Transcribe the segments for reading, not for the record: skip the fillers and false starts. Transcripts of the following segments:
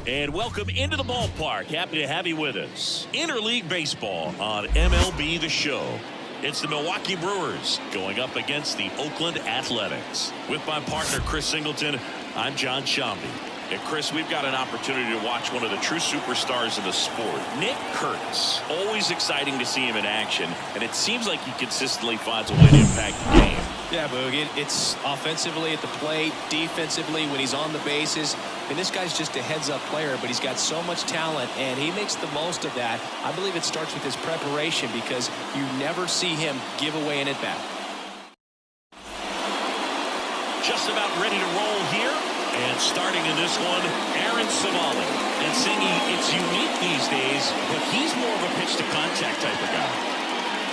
And welcome into the ballpark. Happy to have you with us. Interleague Baseball on MLB The Show. It's the Milwaukee Brewers going up against the Oakland Athletics. With my partner, Chris Singleton, I'm John Shambi. And Chris, we've got an opportunity to watch one of the true superstars of the sport, Nick Curtis. Always exciting to see him in action, and it seems like he consistently finds a way to impact the game. Yeah, Boog, it's offensively at the plate, defensively when he's on the bases. I mean, this guy's just a heads-up player, but he's got so much talent, and he makes the most of that. I believe it starts with his preparation because you never see him give away an at-bat. Just about ready to roll here. And starting in this one, Aaron Savali. And singing, it's unique these days, but he's more of a pitch-to-contact type of guy.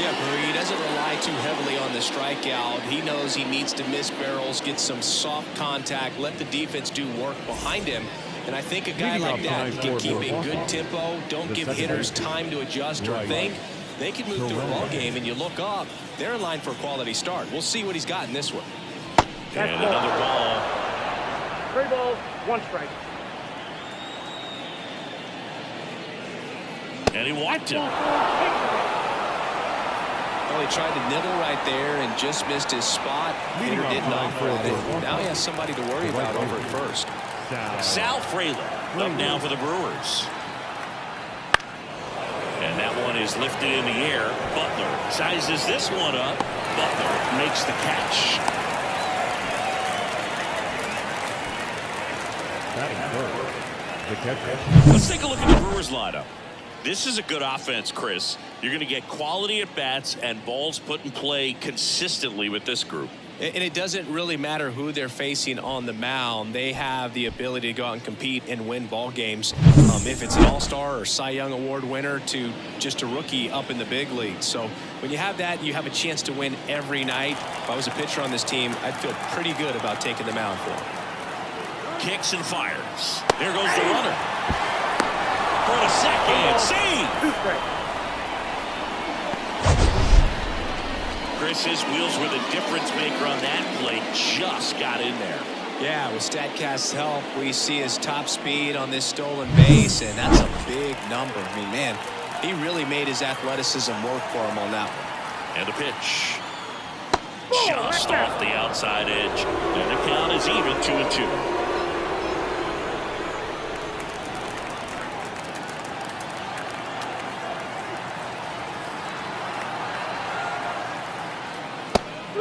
Yeah, Brew, he doesn't rely too heavily on the strikeout. He knows he needs to miss barrels, get some soft contact, let the defense do work behind him. And I think a guy like that can keep a good tempo, don't give hitters time to adjust or think. They can move through a ball game, and you look up, they're in line for a quality start. We'll see what he's got in this one. And another ball. 3 balls, 1 strike. And he walked him. Well, he tried to nibble right there and just missed his spot. Hitter didn't offer it. Now he has somebody to worry about over at first. Sal Frelick up now for the Brewers. And that one is lifted in the air. Butler sizes this one up. Butler makes the catch. Let's take a look at the Brewers lineup. This is a good offense, Chris. You're going to get quality at bats and balls put in play consistently with this group. And it doesn't really matter who they're facing on the mound. They have the ability to go out and compete and win ball games. If it's an all-star or Cy Young Award winner to just a rookie up in the big league. So when you have that, you have a chance to win every night. If I was a pitcher on this team, I'd feel pretty good about taking the mound for him. Kicks and fires. There goes the runner. For the second. See! Chris, his wheels were the difference maker on that play. Just got in there. Yeah, with StatCast's help, we see his top speed on this stolen base, and that's a big number. I mean, man, he really made his athleticism work for him on that one. And a pitch. Just off the outside edge. And the count is even 2-2.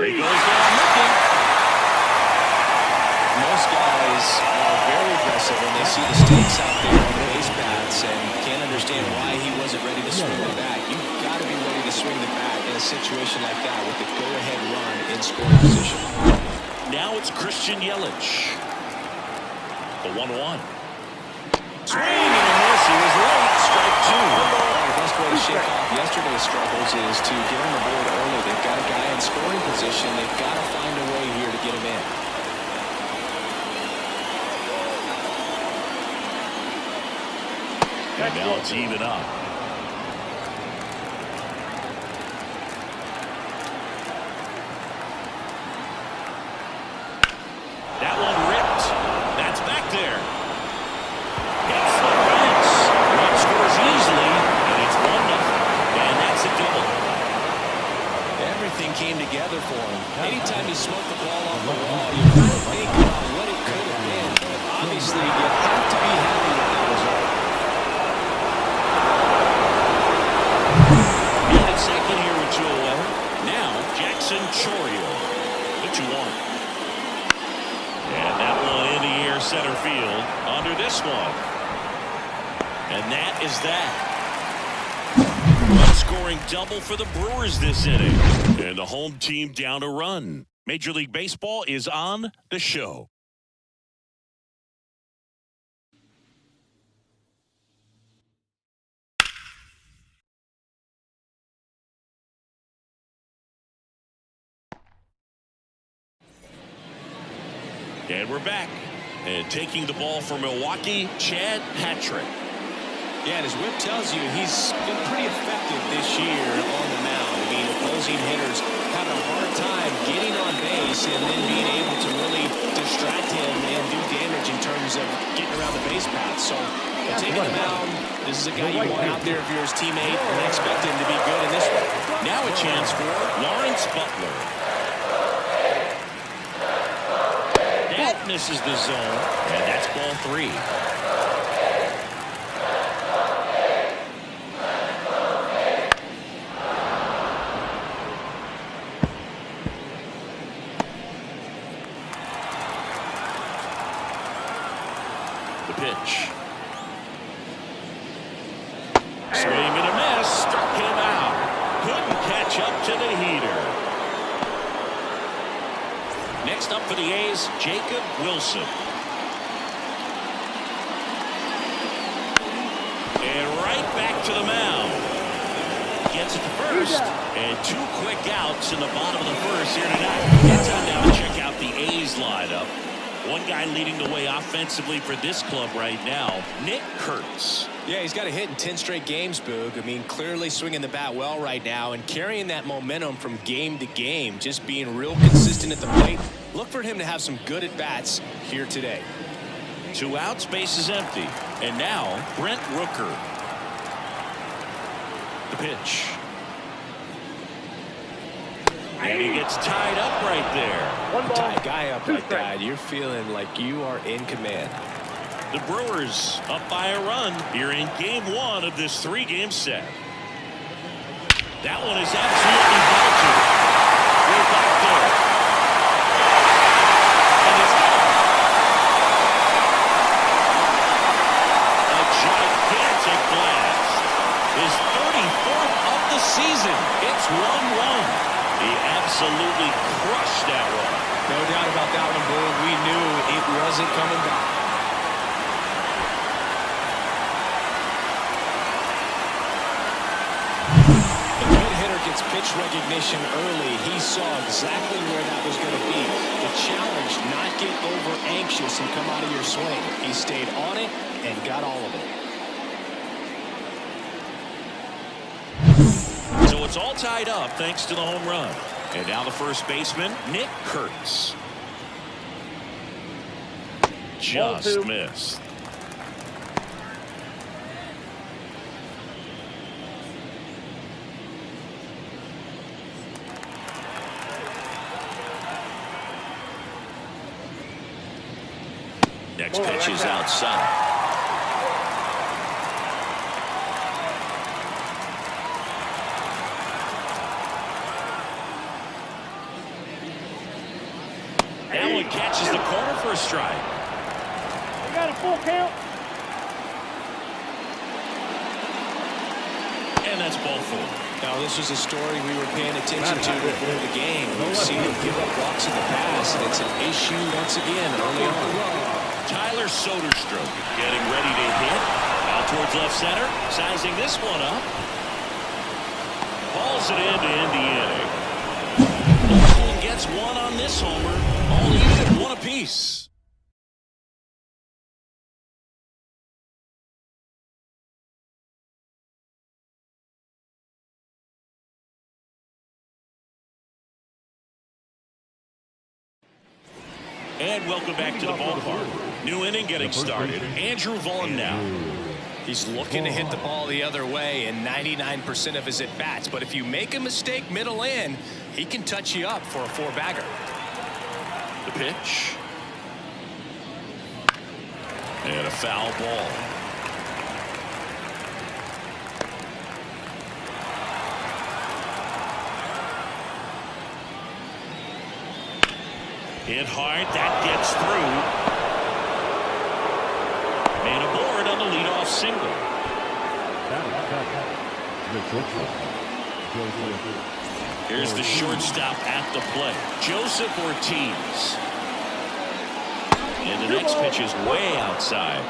He goes down looking. Most guys are very aggressive when they see the stakes out there on the base paths and can't understand why he wasn't ready to swing the bat. You've got to be ready to swing the bat in a situation like that with the go-ahead run in scoring position. Now it's Christian Yelich. The 1-1. Swing and a miss. He was late. Strike 2. The best way to shake off yesterday's struggles is to get on the board early. They've got a guy in scoring position. They've got to find a way here to get him in. And now it's even up. That one ripped. That's back there. Hits the fence. Run scores easily, and it's 1-0. And that's a double. Everything came together for him. Anytime he smoked the ball off the wall, you kind of think about what it could have been. But obviously, you have to be happy with that result. And at second here with 2 away. Now, Jackson Chourio, the 2-1. And that one in the air center field under this one. And that is that. Scoring double for the Brewers this inning. And the home team down a run. Major League Baseball is on the show. And we're back. And taking the ball for Milwaukee, Chad Patrick. Yeah, and his whip tells you he's been pretty effective this year on the mound. I mean, opposing hitters having a hard time getting on base and then being able to really distract him and do damage in terms of getting around the base path. So taking him out, this is a guy you want out there if you're his teammate and expect him to be good in this one. Now a chance for Lawrence Butler. That misses the zone, and that's ball 3. The pitch. Swing and a miss. Struck him out. Couldn't catch up to the heater. Next up for the A's, Jacob Wilson. And right back to the mound. Gets it to first. And 2 quick outs in the bottom of the first here tonight. It's time now to check out the A's lineup. One guy leading the way offensively for this club right now, Nick Kurtz. Yeah, he's got a hit in 10 straight games, Boog. I mean, clearly swinging the bat well right now and carrying that momentum from game to game, just being real consistent at the plate. Look for him to have some good at-bats here today. 2 outs, base is empty. And now, Brent Rooker. The pitch. And he gets tied up right there. One ball. Tie a guy up like that, you're feeling like you are in command. The Brewers up by a run here in game 1 of this 3-game set. That one is absolutely belted. Way back there. And it's gone. A gigantic blast. His 34th of the season. It's 1-1. He absolutely crushed that one. No doubt about that one, Boog. We knew it wasn't coming back. The good hitter gets pitch recognition early. He saw exactly where that was going to be. The challenge, not get over anxious and come out of your swing. He stayed on it and got all of it. So it's all tied up thanks to the home run. And now the first baseman, Nick Kurtz. Just missed. Next pitch is outside. That one catches the corner for a strike. We got a full count. And that's ball 4. Now, this was a story we were paying attention to before the game. We've seen him give up walks in the past, and it's an issue once again early on. Tyler Soderstrom getting ready to hit. Out towards left center. Sizing this one up. Balls it in to end the inning. Oakland gets one on this homer. All even at 1 apiece. And welcome back to the ballpark. New inning getting started. Andrew Vaughn now. He's looking to hit the ball the other way in 99% of his at-bats. But if you make a mistake middle in, he can touch you up for a 4-bagger. The pitch. And a foul ball. Hit hard. That gets through. Man aboard on the leadoff single. Here's the shortstop at the plate, Joseph Ortiz. And the next pitch is way outside.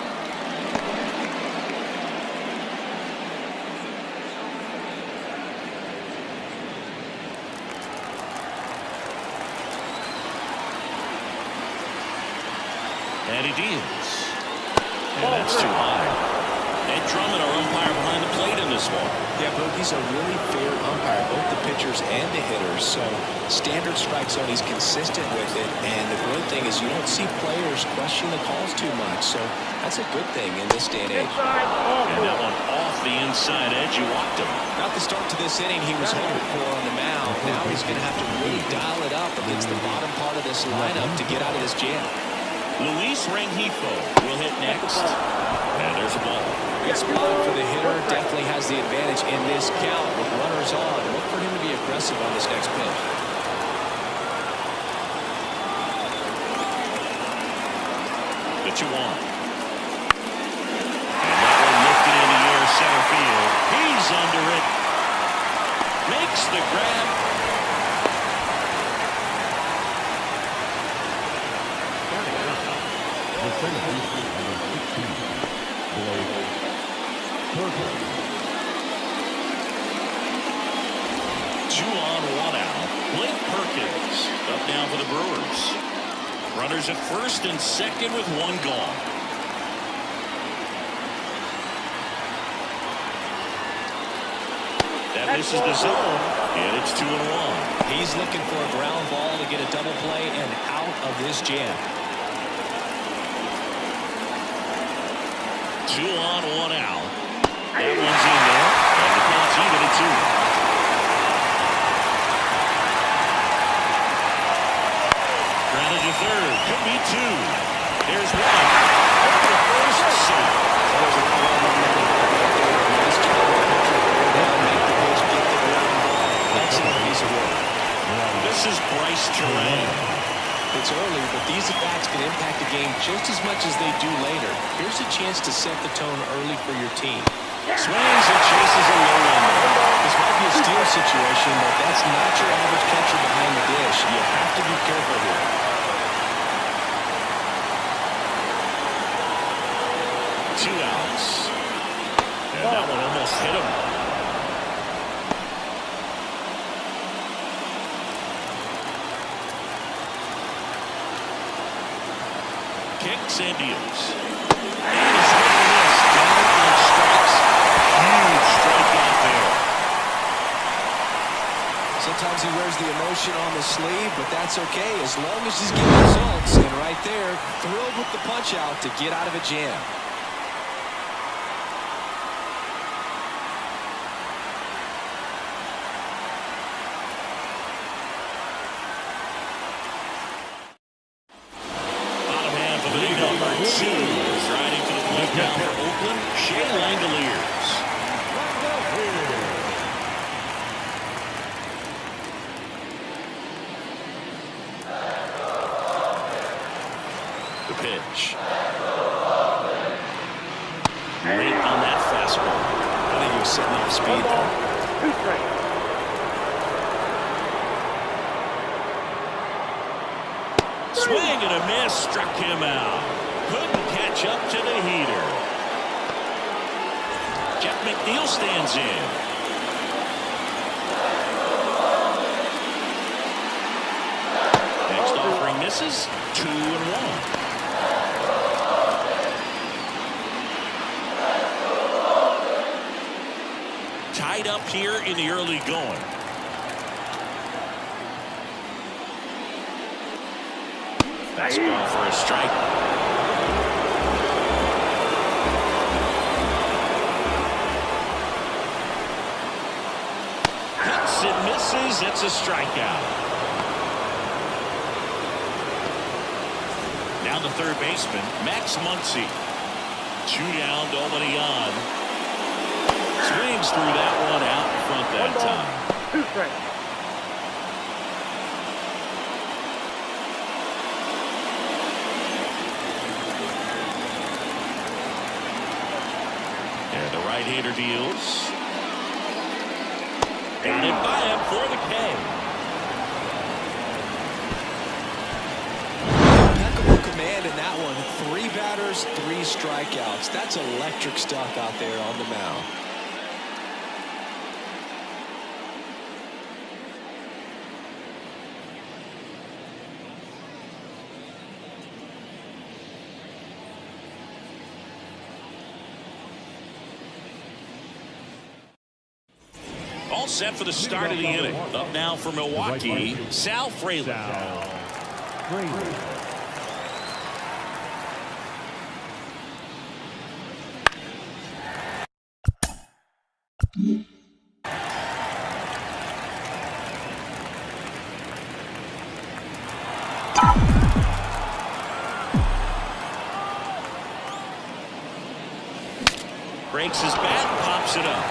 And he deals. And that's too high. Ed Drummond, our umpire behind the plate in this one. Yeah, Boogie's a really fair umpire, both the pitchers and the hitters. So standard strike zone, he's consistent with it. And the good thing is you don't see players question the calls too much. So that's a good thing in this day and age. And that one off the inside edge. You walked him. Not the start to this inning he was hoping for on the mound. Now he's going to have to really dial it up against the bottom part of this lineup to get out of this jam. Luis Rengifo will hit next. And there's a ball. Good spot for the hitter. Definitely has the advantage in this count with runners on. Look for him to be aggressive on this next pitch. Pitch 1. And that one lifted in the air center field. He's under it. Makes the grab. Two on, one out. Blake Perkins up now for the Brewers. Runners at first and second with one gone. That misses the zone, and it's 2-1. He's looking for a ground ball to get a double play and out of this jam. 2 on, 1 out. That one's in there, and the count's even at 2. Grounded to third, could be 2. There's 1. Over the first, safe. There's a lot of momentum right there. Nice job of the pitcher. Go down, make the pitch, get the ground ball. Excellent piece of work. This is Bryce Terrain. It's early, but these at-bats can impact the game just as much as they do later. Here's a chance to set the tone early for your team. Swings and chases a low end. This might be a steal situation, but that's not your average catcher behind the dish. You have to be careful here. Two outs. And that one almost hit him. Kicks and deals. And he's hitting this. Down and strikes. Huge strikeout there. Sometimes he wears the emotion on the sleeve, but that's okay as long as he's getting results. And right there, thrilled with the punch out to get out of a jam. Bottom half of inning number 2. Riding to the plate now for Oakland, Shea Langoliers. The pitch. Late on that fastball. I think he was setting off speed there. 2 straight. Swing and a miss, struck him out. Couldn't catch up to the heater. Jeff McNeil stands in. Next offering misses. 2-1. Tied up here in the early going. Fastball for a strike. Hits and misses. It's a strikeout. Now the third baseman, Max Muncy. 2 down, nobody on. Swings through that one out in front that time. 2 straight. And the right-hander deals. Got it by him for the K. Impeccable command in that one. 3 batters, 3 strikeouts. That's electric stuff out there on the mound. all set for the start of the inning. Up now for Milwaukee, Sal Fraley. Breaks his bat, pops it up.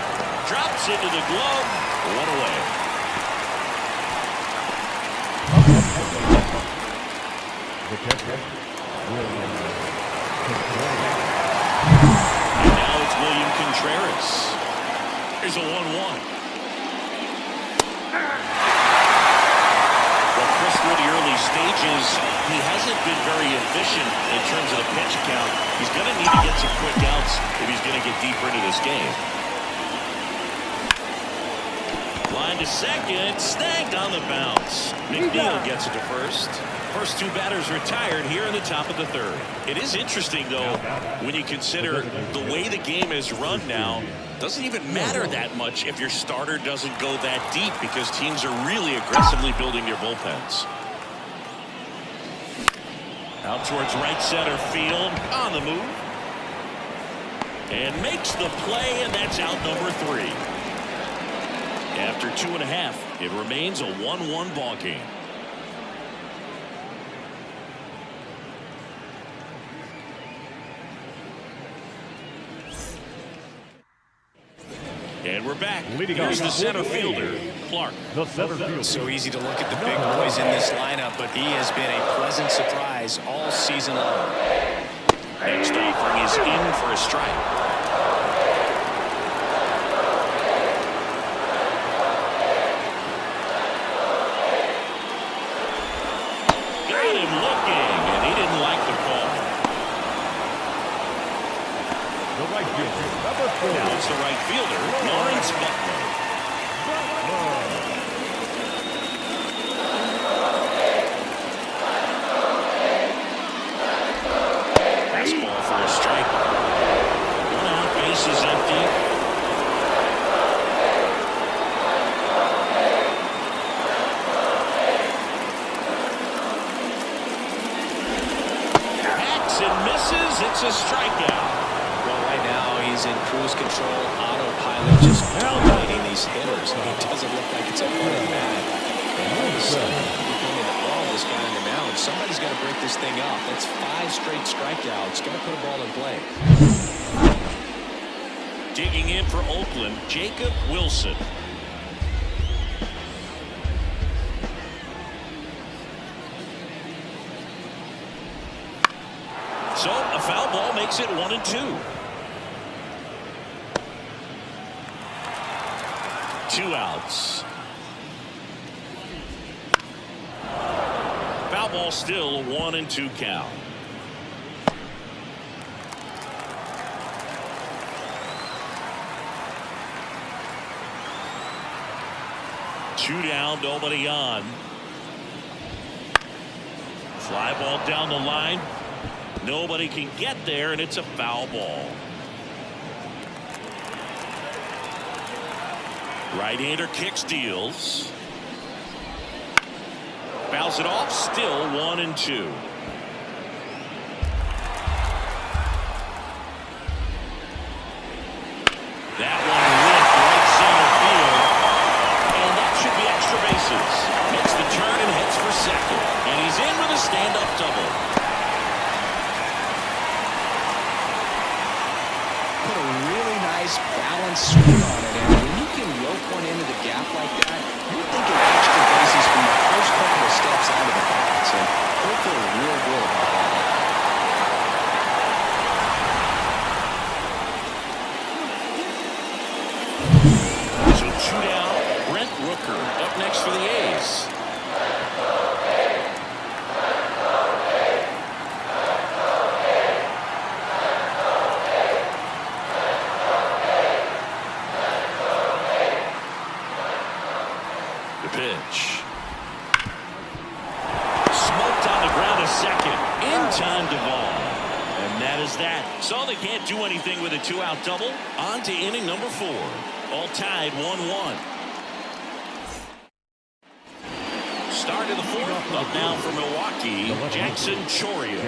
Drops into the glove. One away. And now it's William Contreras. Here's a 1-1. Well, Chris, through the early stages, he hasn't been very efficient in terms of the pitch count. He's going to need to get some quick outs if he's going to get deeper into this game. Line to second, snagged on the bounce. McNeil gets it to first. First two batters retired here in the top of the third. It is interesting, though, when you consider the way the game is run now. Doesn't even matter that much if your starter doesn't go that deep because teams are really aggressively building their bullpens. Out towards right center field, on the move. And makes the play, and that's out number 3. After 2.5, it remains a 1-1 ball game. And we're back. Here's the center fielder, Clark. So easy to look at the big boys in this lineup, but he has been a pleasant surprise all season long. Next offering is in for a strike. Got him looking, and he didn't like the call. Now it's the right fielder, Lawrence Butler. Fastball for a strike. 1 out, base is empty. Hacks and misses. It's a strikeout. Right now, he's in cruise control, autopilot, just dominating these hitters. It doesn't look like it's a funny bat. And all of a sudden, you're going to ball this guy on the mound. Somebody's got to break this thing up. That's 5 straight strikeouts. Got to put a ball in play. Digging in for Oakland, Jacob Wilson. So a foul ball makes it 1-2. 2 outs. Foul ball still 1-2 count. Two down, nobody on. Fly ball down the line. Nobody can get there, and it's a foul ball. Right-hander kicks, deals. Fouls it off, still 1-2. That one ripped right center field. And that should be extra bases. Makes the turn and heads for second. And he's in with a stand-up double. Put a really nice balanced swing on it, and when you can rope one into the gap like that, you're thinking extra bases from the first couple of steps out of the box, and he'll feel real good about that. So 2 down, Brent Rooker up next for the A's. Pitch. Smoked on the ground to second. In time to ball. And that is that. So they can't do anything with a 2-out double. On to inning number 4. All tied 1-1. the fourth. Up now for Milwaukee, Jackson Choria.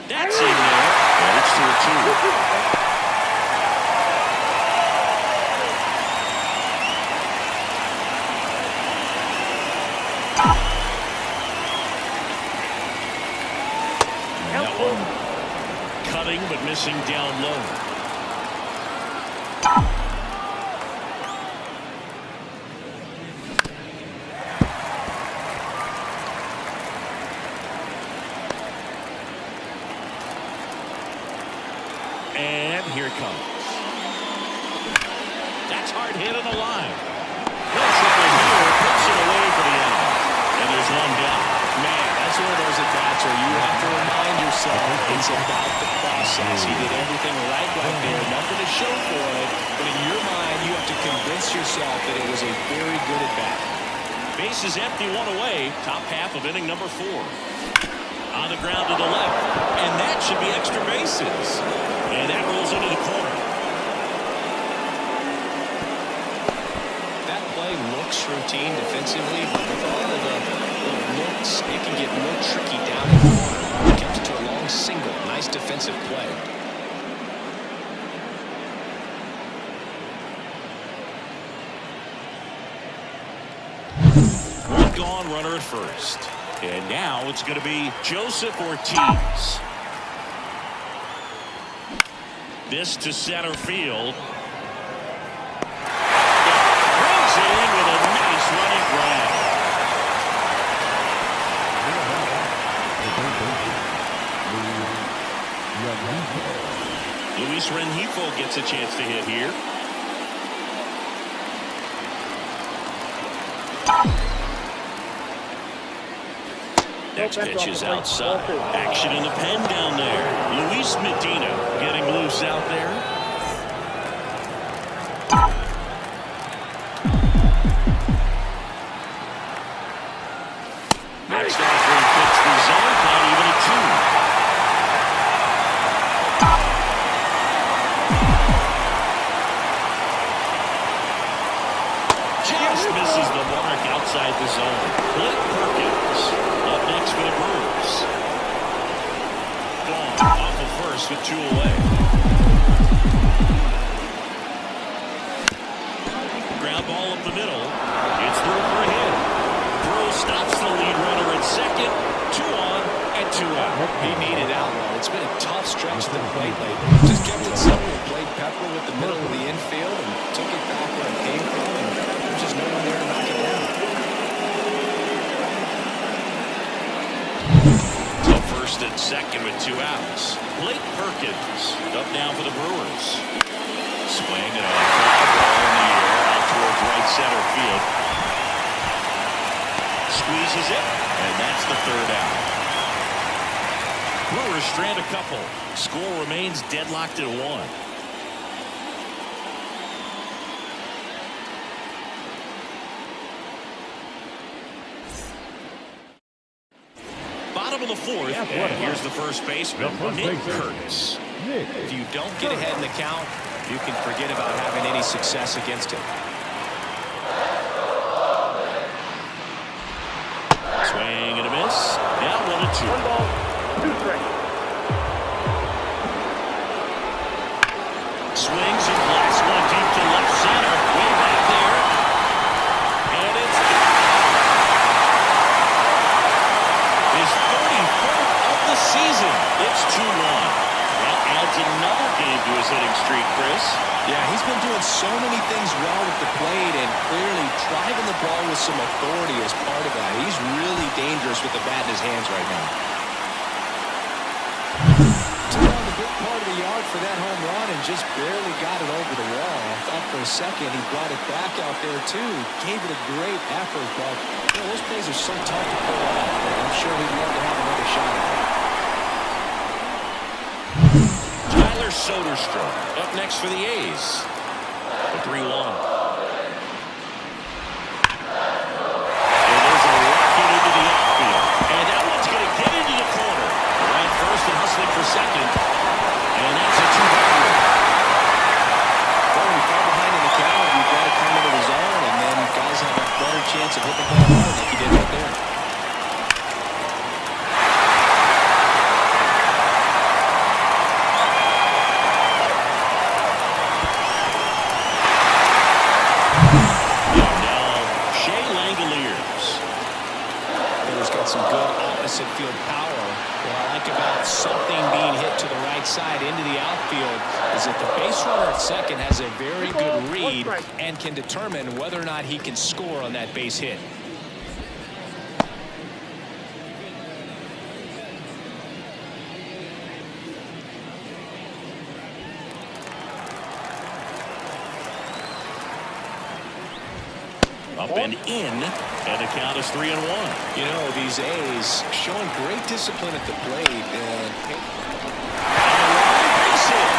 That's in there, and it's 2-2. Cutting but missing down low. And here it comes. That's hard hit on the line. That's right here. Puts it away for the end. And there's one down. Man, that's one of those at-bats where you have to remind yourself it's about the process. He did everything right there, nothing to show for it, but in your mind, you have to convince yourself that it was a very good at-bat. Base is empty, one away. Top half of inning number 4. On the ground to the left, and that should be extra bases. And that rolls into the corner. That play looks routine defensively, but with all of the looks, it can get real tricky down in the corner. Kept it to a long single. Nice defensive play. One gone, runner at first. And now it's going to be Joseph Ortiz. This to center field. Brings it in with a nice running grab. Luis Rengifo gets a chance to hit here. Next pitch is outside. Action in the pen down there. Luis Medina getting loose out there. Next offering fits the zone. Not even a 2. Just misses the mark outside the zone. Blake Perkins up next for the Brewers. Ball off of first with 2 away. Ground ball up the middle. It's through for a hit. Brew stops the lead runner at second. 2 on and 2 out. He needed out one. It's been a tough stretch to the plate lately. Just kept it simple. Played pepper with the middle of the infield and took it back where it came from. And there's just no one there to knock it down. So first and second with 2 outs. Blake Perkins up now for the Brewers. Swing and a fly ball in the air out towards right center field. Squeezes it, and that's the 3rd out. Brewers strand a couple. Score remains deadlocked at 1. Bottom of the 4th, and here's the first baseman, Nick Kurtz. If you don't get ahead in the count, you can forget about having any success against him. Swing and a miss. Now 1-2. 1 ball, 2 strikes. Swings and blasts one deep to left center. Way back there. And it's his 34th of the season. It's 2-1. That adds another game to his hitting streak, Chris. Yeah, he's been doing so many things well with the plate and clearly driving the ball with some authority as part of that. He's really dangerous with the bat in his hands right now. Took on the big part of the yard for that home run and just barely got it over the wall. I thought for a second he brought it back out there too. Gave it a great effort, but those plays are so tough to pull off. I'm sure he'd love to have another shot at it. Tyler Soderstrom up next for the A's. The 3-1. And there's a rocket into the outfield. And that one's going to get into the corner. Around first and hustling for second. And that's a 2-1. Well, we found backside into the outfield is that the base runner at second has a very good read and can determine whether or not he can score on that base hit. Up and in, and the count is 3-1. You know, these A's showing great discipline at the plate. And base hit.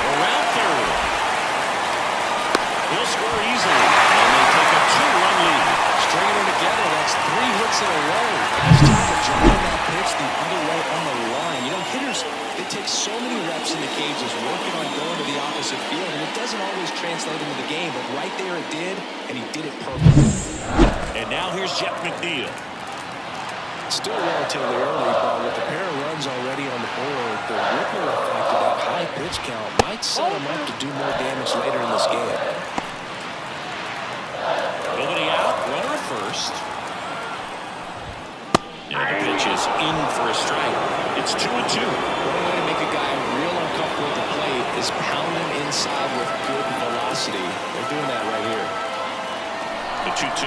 Around third. He'll score easily, and they take a 2-1 lead. stringing them together, that's 3 hits in a row. Last time to drive that pitch the other way on the line. You know, hitters, they take so many reps in the cages working on going to the opposite field, and it doesn't always translate into the game, but right there it did, and he did it perfectly. And now here's Jeff McNeil. Still relatively early, but with the pair of runs already on the board, the ripple effect of that high pitch count might set him up to do more damage later in this game. Nobody out, runner at first. And the pitch is in for a strike. It's 2-2. One way to make a guy real uncomfortable at the plate is pound him inside with good velocity. They're doing that right here. The 2-2.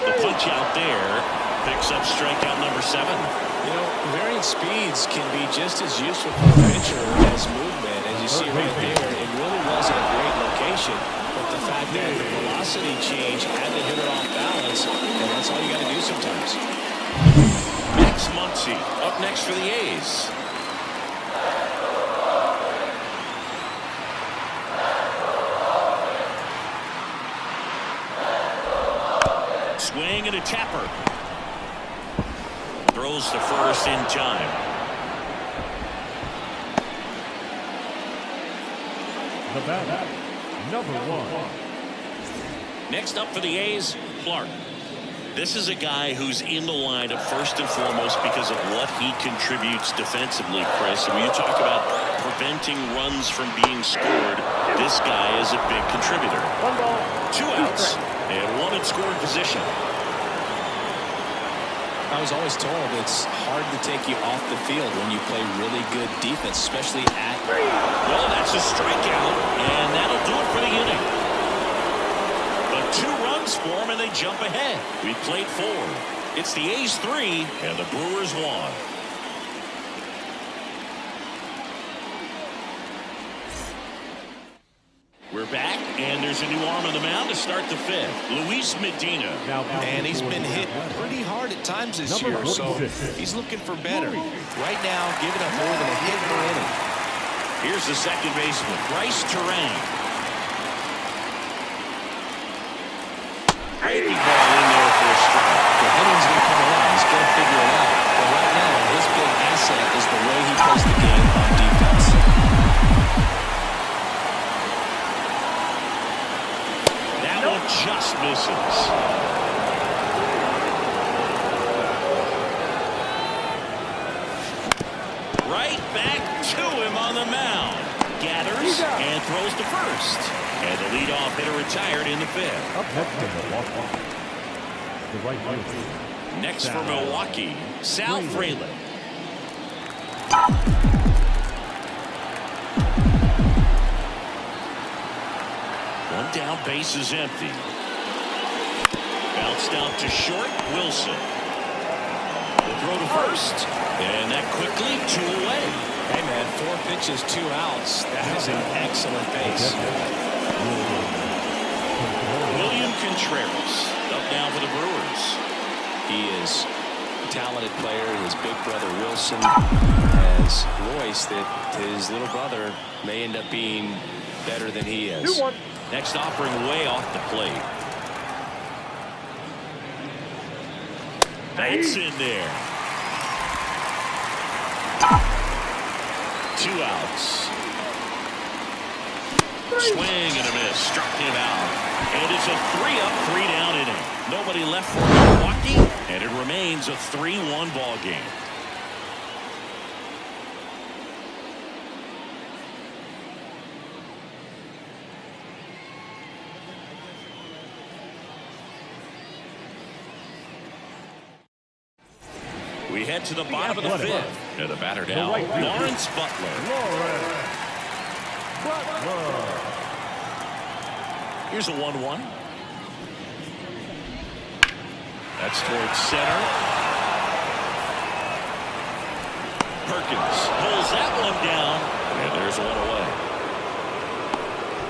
The punch out there picks up strikeout number 7. You know, varying speeds can be just as useful for a pitcher as movement. As you see right there, it really wasn't a great location. But the fact that the velocity change had the hitter off balance, and that's all you got to do sometimes. Max Muncy up next for the A's. Swing and a tapper. Throws to first in time. The batter, number 1. Next up for the A's, Clark. This is a guy who's in the lineup first and foremost because of what he contributes defensively, Chris. And when you talk about preventing runs from being scored, this guy is a big contributor. 2 outs and 1 in scoring position. I was always told it's hard to take you off the field when you play really good defense, especially at. Well, that's a strikeout, and that'll do it for the inning. But 2 runs for him, and they jump ahead. We played 4. It's the A's 3, and the Brewers 1. We're back, and there's a new arm on the mound to start the 5th. Luis Medina. And he's been hit pretty hard at times this year, so he's looking for better. Right now, giving up more than a hit per inning. Here's the second baseman, Bryce Terang. Breaking ball in there for a strike. The hitting's going to come around. He's going to figure it out. But right now, his big asset is the way he plays the game on defense. That one just misses. Right back to him on the mound. Gathers and throws to first. And the leadoff hitter retired in the 5th. Up next for Milwaukee. The right fielder. Next for Milwaukee, Sal Frelick. One down, base is empty. Bounced out to short, Wilson. The throw to first, and that quickly 2 away. Hey, man, 4 pitches, 2 outs. That is an excellent base. William Contreras up now for the Brewers. He is a talented player. His big brother Wilson has voiced that his little brother may end up being better than he is. Next offering way off the plate. That's in there. 2 outs. Swing and a miss. Struck him out. And it's a 3-up, 3-down inning. Nobody left for Milwaukee, and it remains a 3-1 ball game. We We head to the bottom of the fifth. And the batter down, Lawrence Butler. Here's a 1-1. That's towards center. Perkins pulls that one down. And there's one away.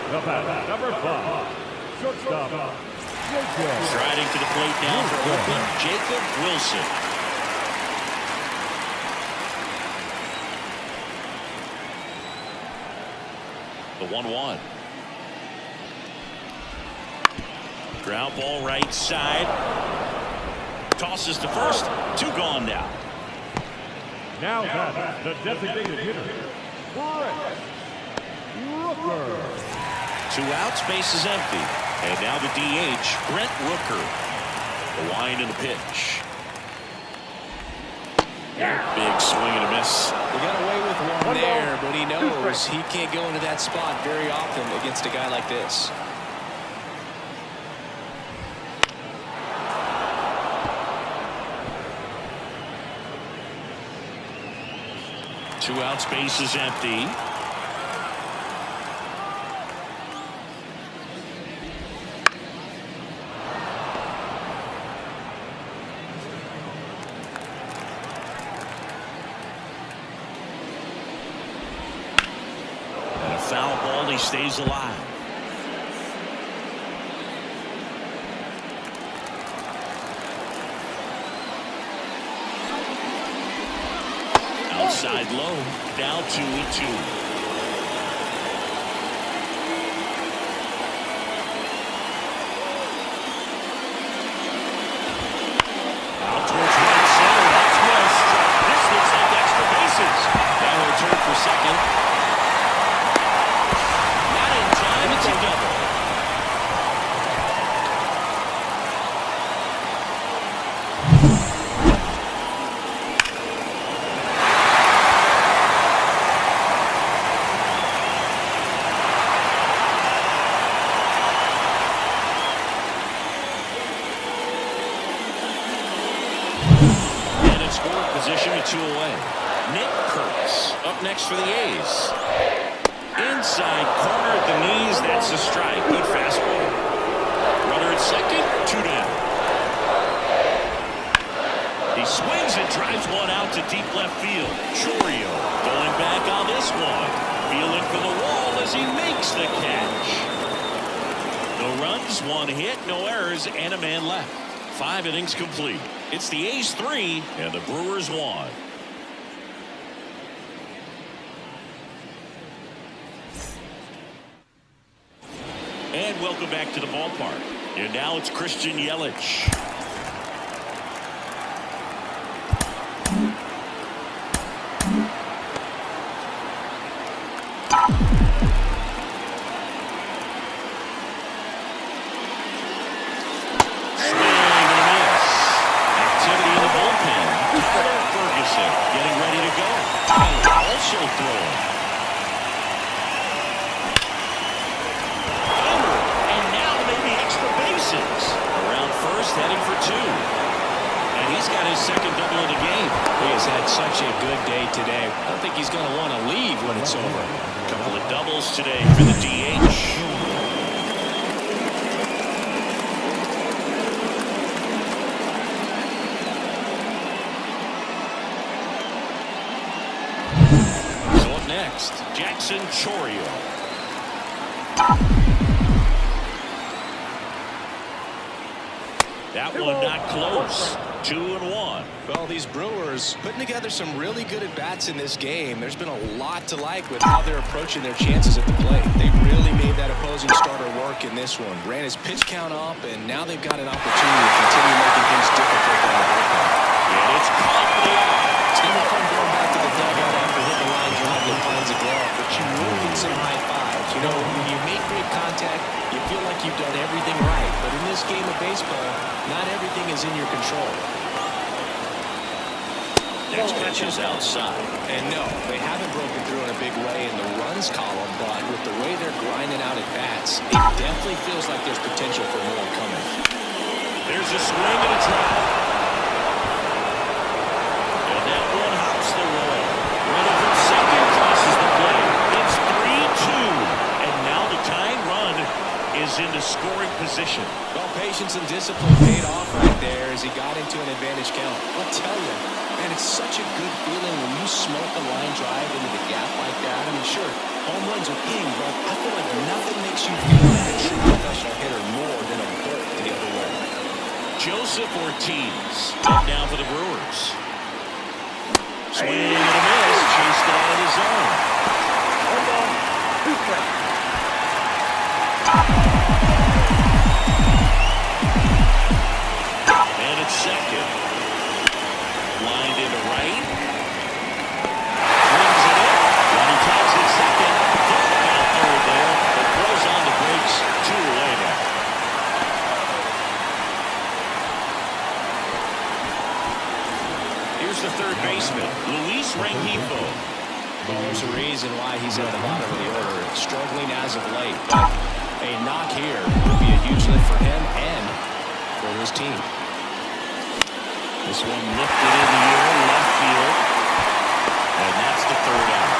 The batter, number 5. Shortstop. Striding to the plate now for Oakland, Jacob Wilson. The 1-1. Ground ball right side. Tosses to first. 2 gone now. Now batter, the designated hitter, Brett Rooker. 2 outs, base is empty. And now the DH, Brent Rooker. The wind and the pitch. Big swing and a miss. He got away with one there, but he knows he can't go into that spot very often against a guy like this. Two outs, base is empty. And a foul ball, he stays alive. Outside low, now 2-2. Out towards right center, that's West. This looks like extra bases. Now he'll turn for second. Not in time, it's a double. Position with 2 away. Nick Kurtz up next for the A's. Inside corner at the knees. That's a strike. Good fastball. Runner at second. 2 down. He swings and drives one out to deep left field. Chourio going back on this one. Feeling for the wall as he makes the catch. No runs, 1 hit, no errors, and a man left. 5 innings complete. It's the A's 3 and the Brewers 1. And welcome back to the ballpark. And now it's Christian Yelich. Getting ready to go. Also throwing. And now maybe extra bases. Around first, heading for 2. And he's got his second double of the game. He has had such a good day today. I don't think he's going to want to leave when it's over. A couple of doubles today for the DH. Next, Jackson Chourio. That one not close. 2-1. Well, these Brewers putting together some really good at-bats in this game. There's been a lot to like with how they're approaching their chances at the plate. They really made that opposing starter work in this one. Ran his pitch count up, and now they've got an opportunity to continue making things difficult on the bullpen. And it's caught for the out. It's never fun going back to the dugout after hitting the line drive that finds a glove, but you will get some high fives. You know, when you make great contact, you feel like you've done everything right. But in this game of baseball, not everything is in your control. Next pitch is outside. And no, they haven't broken through in a big way in the runs column, but with the way they're grinding out at bats, it definitely feels like there's potential for more coming. There's a swing and a drive. gets the roll. Runner from second crosses the play. It's 3-2. And now the tying run is into scoring position. Well, patience and discipline paid off right there as he got into an advantage count. I'll tell you, man, it's such a good feeling when you smoke a line drive into the gap like that. I mean, sure, home runs are king, but I feel like nothing makes you feel like a true professional hitter more than a bolt the other way. Joseph Ortiz up now for the Brewers. Swing and a miss, chased it out of the zone. 1 ball, 2 strikes. And it's second. Lined into right. Brings it in. When he tags it second. Out third there. But throws on the brakes. 2 away now. Here's the third baseman, Luis Rengifo. Well, there's a reason why he's at the bottom of the order. Struggling as of late. But a knock here would be a huge lift for him and for his team. This one lifted in the air, left field. And that's the third out.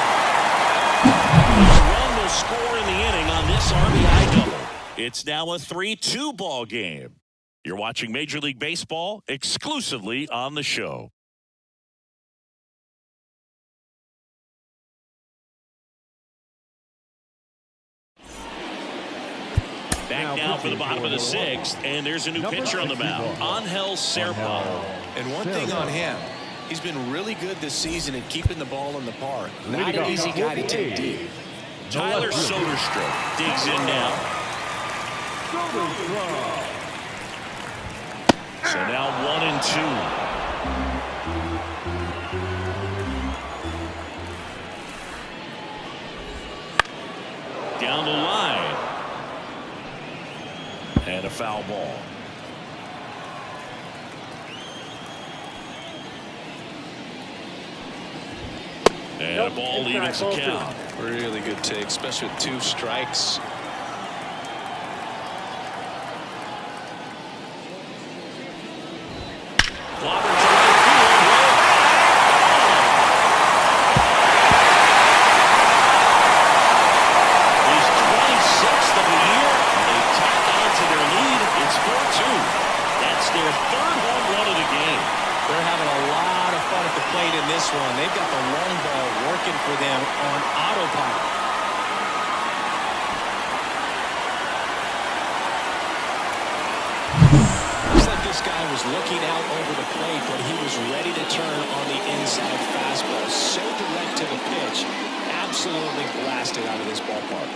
This run will score in the inning on this RBI double. It's now a 3-2 ball game. You're watching Major League Baseball exclusively on the show. Back now for the bottom of the 6th, and there's a new pitcher on the mound, Angel Serpa. And one thing on him, he's been really good this season at keeping the ball in the park. Not an easy guy to take deep. Tyler Soderstrom digs in now. So now 1-2. Down the line. And a foul ball. And a ball evens the count. Really good take, especially with 2 strikes. Clobber to right field. He's 26th of the year. They tack on to their lead. It's 4-2. That's their 3rd home run of the game. They're having a lot of fun at the plate in this one. They've got the long ball working for them on autopilot. Looks like this guy was looking out over the plate, but he was ready to turn on the inside fastball. So direct to the pitch. Absolutely blasted out of this ballpark.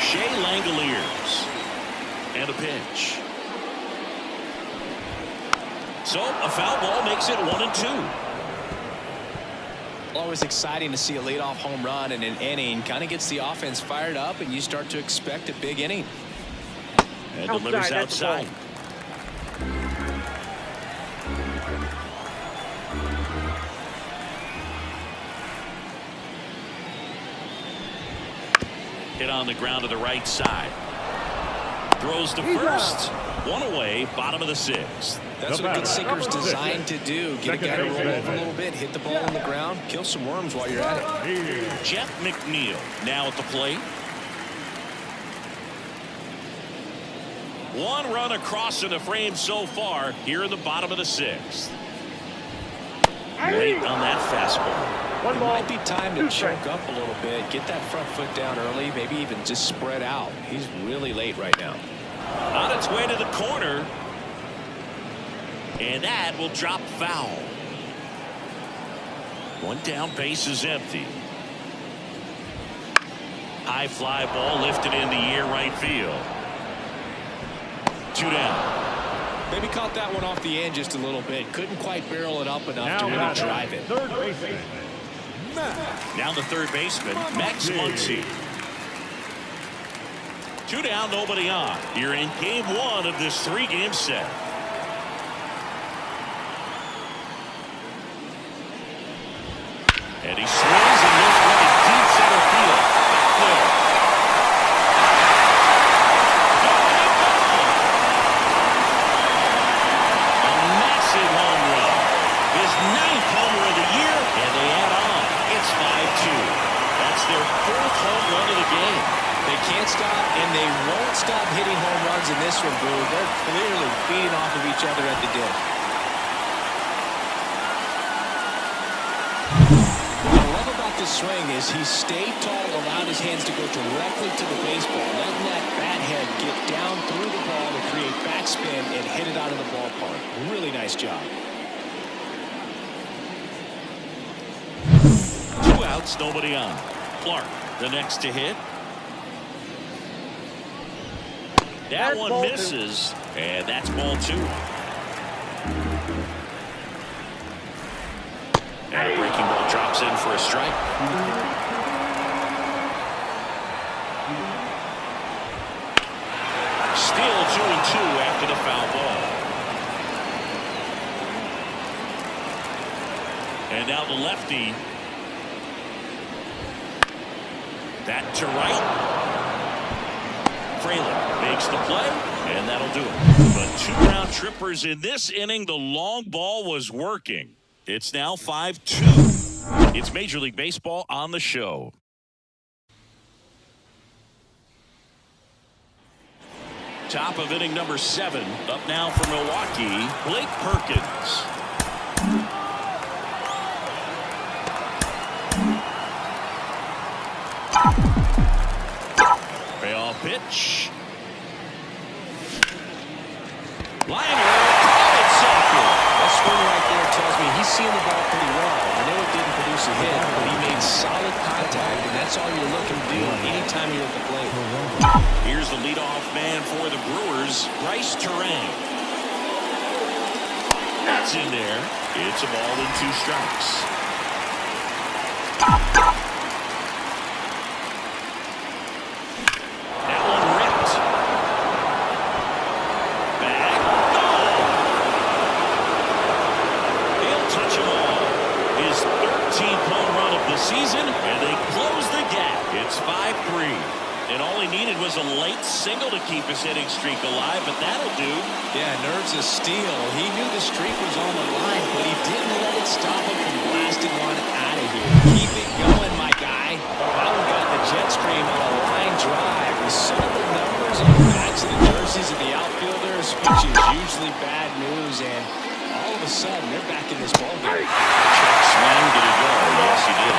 Shea Langoliers. And a pitch. So a foul ball makes it 1-2. Always exciting to see a leadoff home run in an inning. Kind of gets the offense fired up, and you start to expect a big inning. And delivers outside. Hit on the ground to the right side. Throws to first. 1 away, bottom of the 6th. That's what a good sinker's designed to do. Get a guy to roll over a little bit, hit the ball on the ground, kill some worms while you're at it. Jeff McNeil now at the plate. 1 run across in the frame so far here in the bottom of the 6th. Late on that fastball. It might be time to choke up a little bit, get that front foot down early, maybe even just spread out. He's really late right now. On its way to the corner. And that will drop foul. 1 down, base is empty. High fly ball lifted in the air, right field. 2 down. Maybe caught that one off the end just a little bit. Couldn't quite barrel it up enough to really drive it. Third baseman. Now the third baseman, Max Muncy. 2 down, nobody on. You're in game 1 of this 3-game set. And he swings and looks right deep center field. Back there. clearly feeding off of each other at the dish. What I love about this swing is he stayed tall, allowed his hands to go directly to the baseball, letting that bat head get down through the ball to create backspin and hit it out of the ballpark. Really nice job. 2 outs, nobody on. Clark, the next to hit. That one misses, and that's ball 2. And a breaking ball drops in for a strike. Steal 2-2 after the foul ball. And now the lefty. That to right. Fraley makes the play, and that'll do it. But 2 round trippers in this inning. The long ball was working. It's now 5-2. It's Major League Baseball on the show. Top of inning number 7. Up now for Milwaukee, Blake Perkins. Payoff pitch. Liner. That swing right there tells me he's seeing the ball pretty well. I know it didn't produce a hit, but he made solid contact, and that's all you're looking to do anytime you're at the plate. Here's the leadoff man for the Brewers, Bryce Terang. That's in there. It's a ball and 2 strikes. That one ripped. Back. He'll touch them all. His 13th home run of the season, and they close the gap. It's 5-3. And all he needed was a late single to keep his hitting streak alive, but that'll do. Yeah, nerves of steel. He knew the streak was on the line, but he didn't let it stop him from blasting one out of here. Keep it going, my guy. That one got the jet stream on a line drive. We saw the numbers on the backs of the jerseys of the outfielders, which is usually bad news, and all of a sudden, they're back in this ballgame. Check swing, did it go? Yes, he did.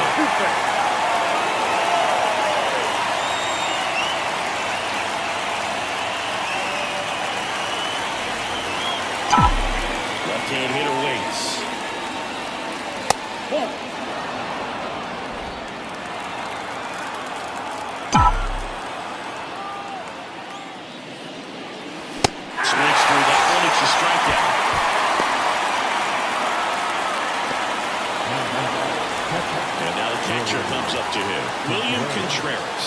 Left-hand hitter waits. Swings through that one. It's a strikeout. And now the catcher comes up to him, William Contreras.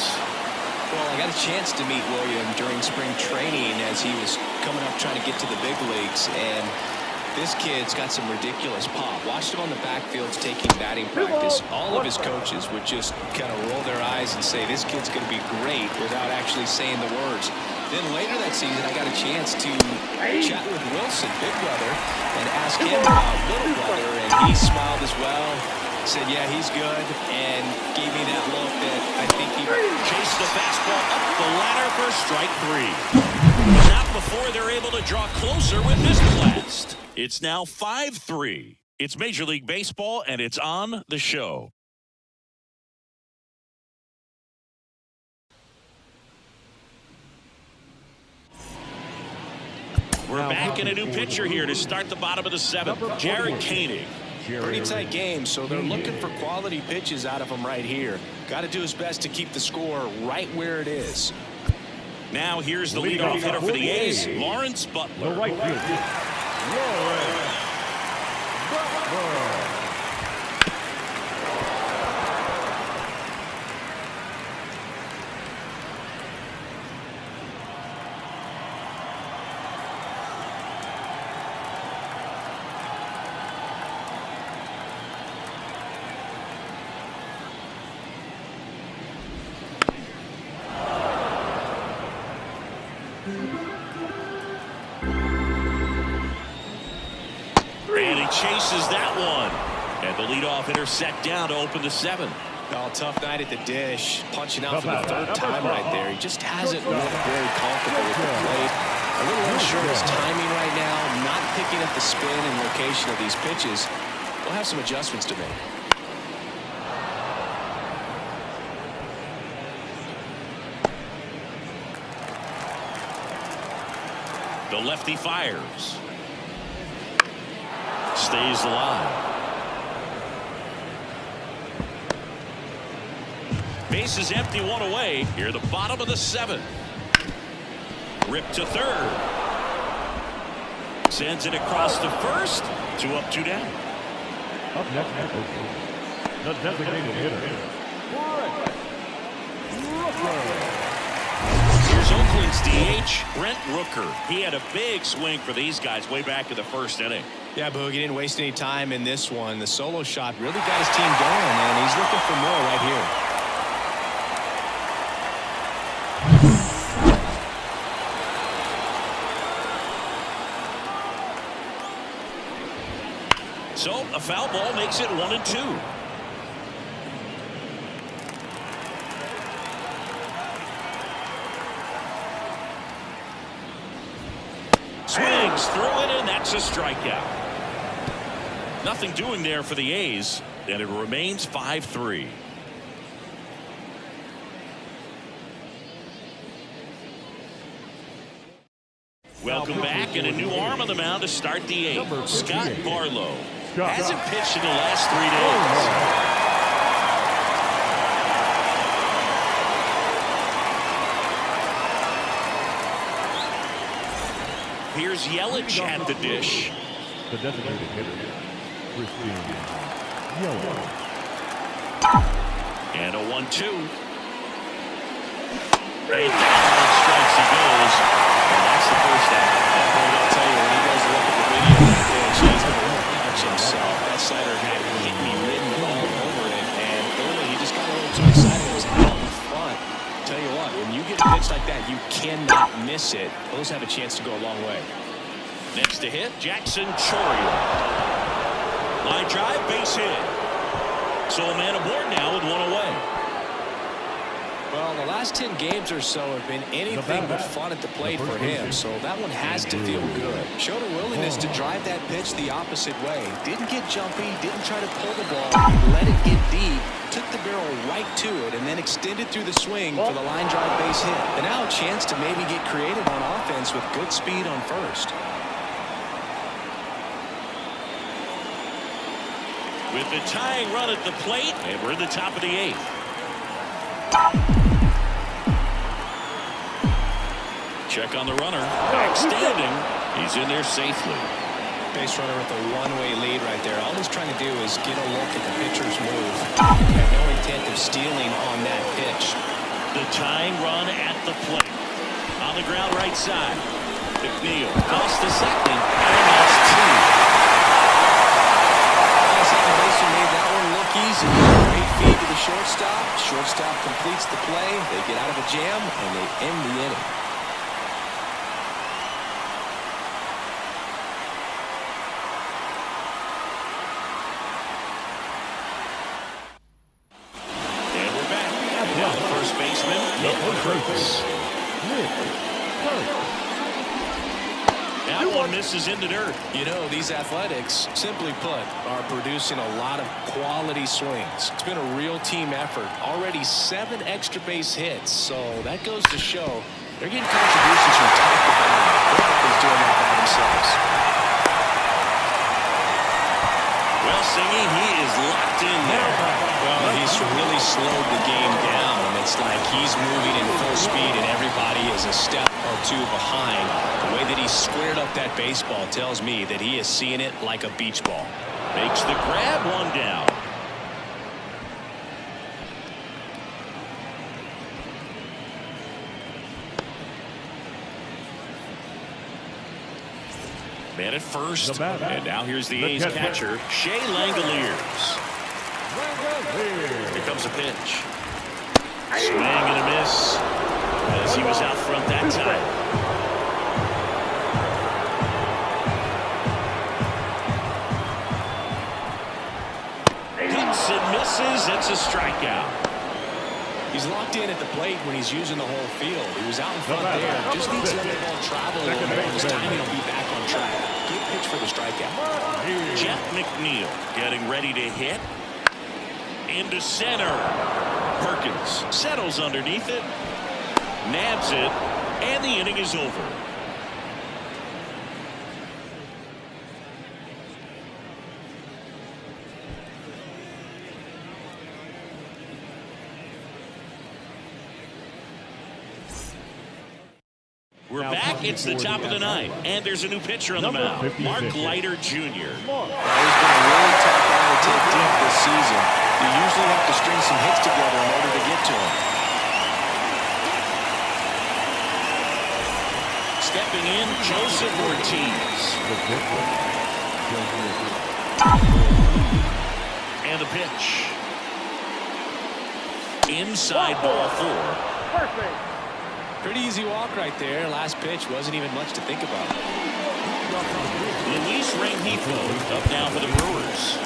Well, I got a chance to meet William during spring training as he was coming up trying to get to the big leagues, and this kid's got some ridiculous pop. Watched him on the backfields taking batting practice. All of his coaches would just kind of roll their eyes and say, this kid's going to be great, without actually saying the words. Then later that season, I got a chance to chat with Wilson, big brother, and ask him about little brother, and he smiled as well. Said, yeah, he's good, and gave me that look that I think he Chased the fastball up the ladder for strike 3. But not before they're able to draw closer with this blast. It's now 5-3. It's Major League Baseball, and it's on the show. We're back in a new pitcher here to start the bottom of the 7th. Jared Koenig. pretty tight game, so they're looking for quality pitches out of him right here. Got to do his best to keep the score right where it is. Now here's the leadoff hitter for the A's, Lawrence Butler. The right field. Lawrence Butler. And he chases that one. And the leadoff hitter set down to open the 7th. Oh, tough night at the dish. Punching out for the 3rd time right there. He just hasn't looked very comfortable with the plate. A little unsure of his timing right now, not picking up the spin and location of these pitches. We'll have some adjustments to make. The lefty fires. Stays alive. Base is empty, one away. Here, the bottom of the 7th. Ripped to third. Sends it across to first. 2 up, 2 down. Up next, the designated hitter. Here's Oakland's DH, Brent Rooker. He had a big swing for these guys way back in the 1st inning. Yeah, Boog, he didn't waste any time in this one. The solo shot really got his team going, and he's looking for more right here. So a foul ball makes it 1-2. Swings through it, and that's a strikeout. Nothing doing there for the A's, and it remains 5-3. Welcome back, and a new arm on the mound to start the 8th. Scott Barlow. Hasn't pitched in the last 3 days. Here's Yelich at the dish. The designated hitter, Christian Yelich. And a 1-2. And down strikes he goes. And that's the first out. I'll tell you, when he goes to look at the video of that pitch, he's going to watch himself. That slider had hit me written all over it, and clearly he just got a little too excited. It was out in front. Tell you what, when you get a pitch like that, you cannot miss it. Those have a chance to go a long way. Next to hit, Jackson Chourio. Line drive, base hit. So a man aboard now with 1 away. Well, the last 10 games or so have been anything but fun at the plate for him, so that one has to feel good. Showed a willingness to drive that pitch the opposite way. Didn't get jumpy, didn't try to pull the ball, let it get deep, took the barrel right to it, and then extended through the swing for the line drive base hit. And now a chance to maybe get creative on offense with good speed on first. With the tying run at the plate, and we're in the top of the 8th. Check on the runner. Back standing. He's in there safely. Base runner with a one-way lead right there. All he's trying to do is get a look at the pitcher's move. Had no intent of stealing on that pitch. The tying run at the plate. On the ground right side. McNeil toss to second. And that's 2. Second baseman made that one look easy. Great feed to the shortstop. Shortstop completes the play. They get out of a jam, and they end the inning. And we're back. Now the first baseman, Nick Kurtz. That one misses in the dirt. You know, these Athletics, simply put, are producing a lot of quality swings. It's been a real team effort. Already 7 extra base hits, so that goes to show they're getting contributions from top to bottom. Nobody's doing that by themselves. Well, Singy, he is locked in there. Well, he's really slowed the game down. It's like he's moving in full speed and everybody is a step or 2 behind. The way that he squared up that baseball tells me that he is seeing it like a beach ball. Makes the grab, 1 down. Man at first, and now here's the A's catcher, Shea Langoliers. Here comes a pitch. Swing and a miss, as he was out front that time. Hits and misses, it's a strikeout. He's locked in at the plate when he's using the whole field. He was out in front there. Just needs to let the ball travel a little more. His timing will be back on track. Good pitch for the strikeout. Jeff McNeil getting ready to hit. Into center. Perkins settles underneath it. Nabs it. And the inning is over. We're back. It's the top of the ninth, and there's a new pitcher on the mound, Mark Leiter Jr. He's been a really tough guy to take deep this season. You usually have to string some hits together in order to get to him. Stepping in, Joseph Ortiz. And the pitch. Inside ball 4. Perfect. Pretty easy walk right there. Last pitch wasn't even much to think about. Luis Rengifo up now for the Brewers.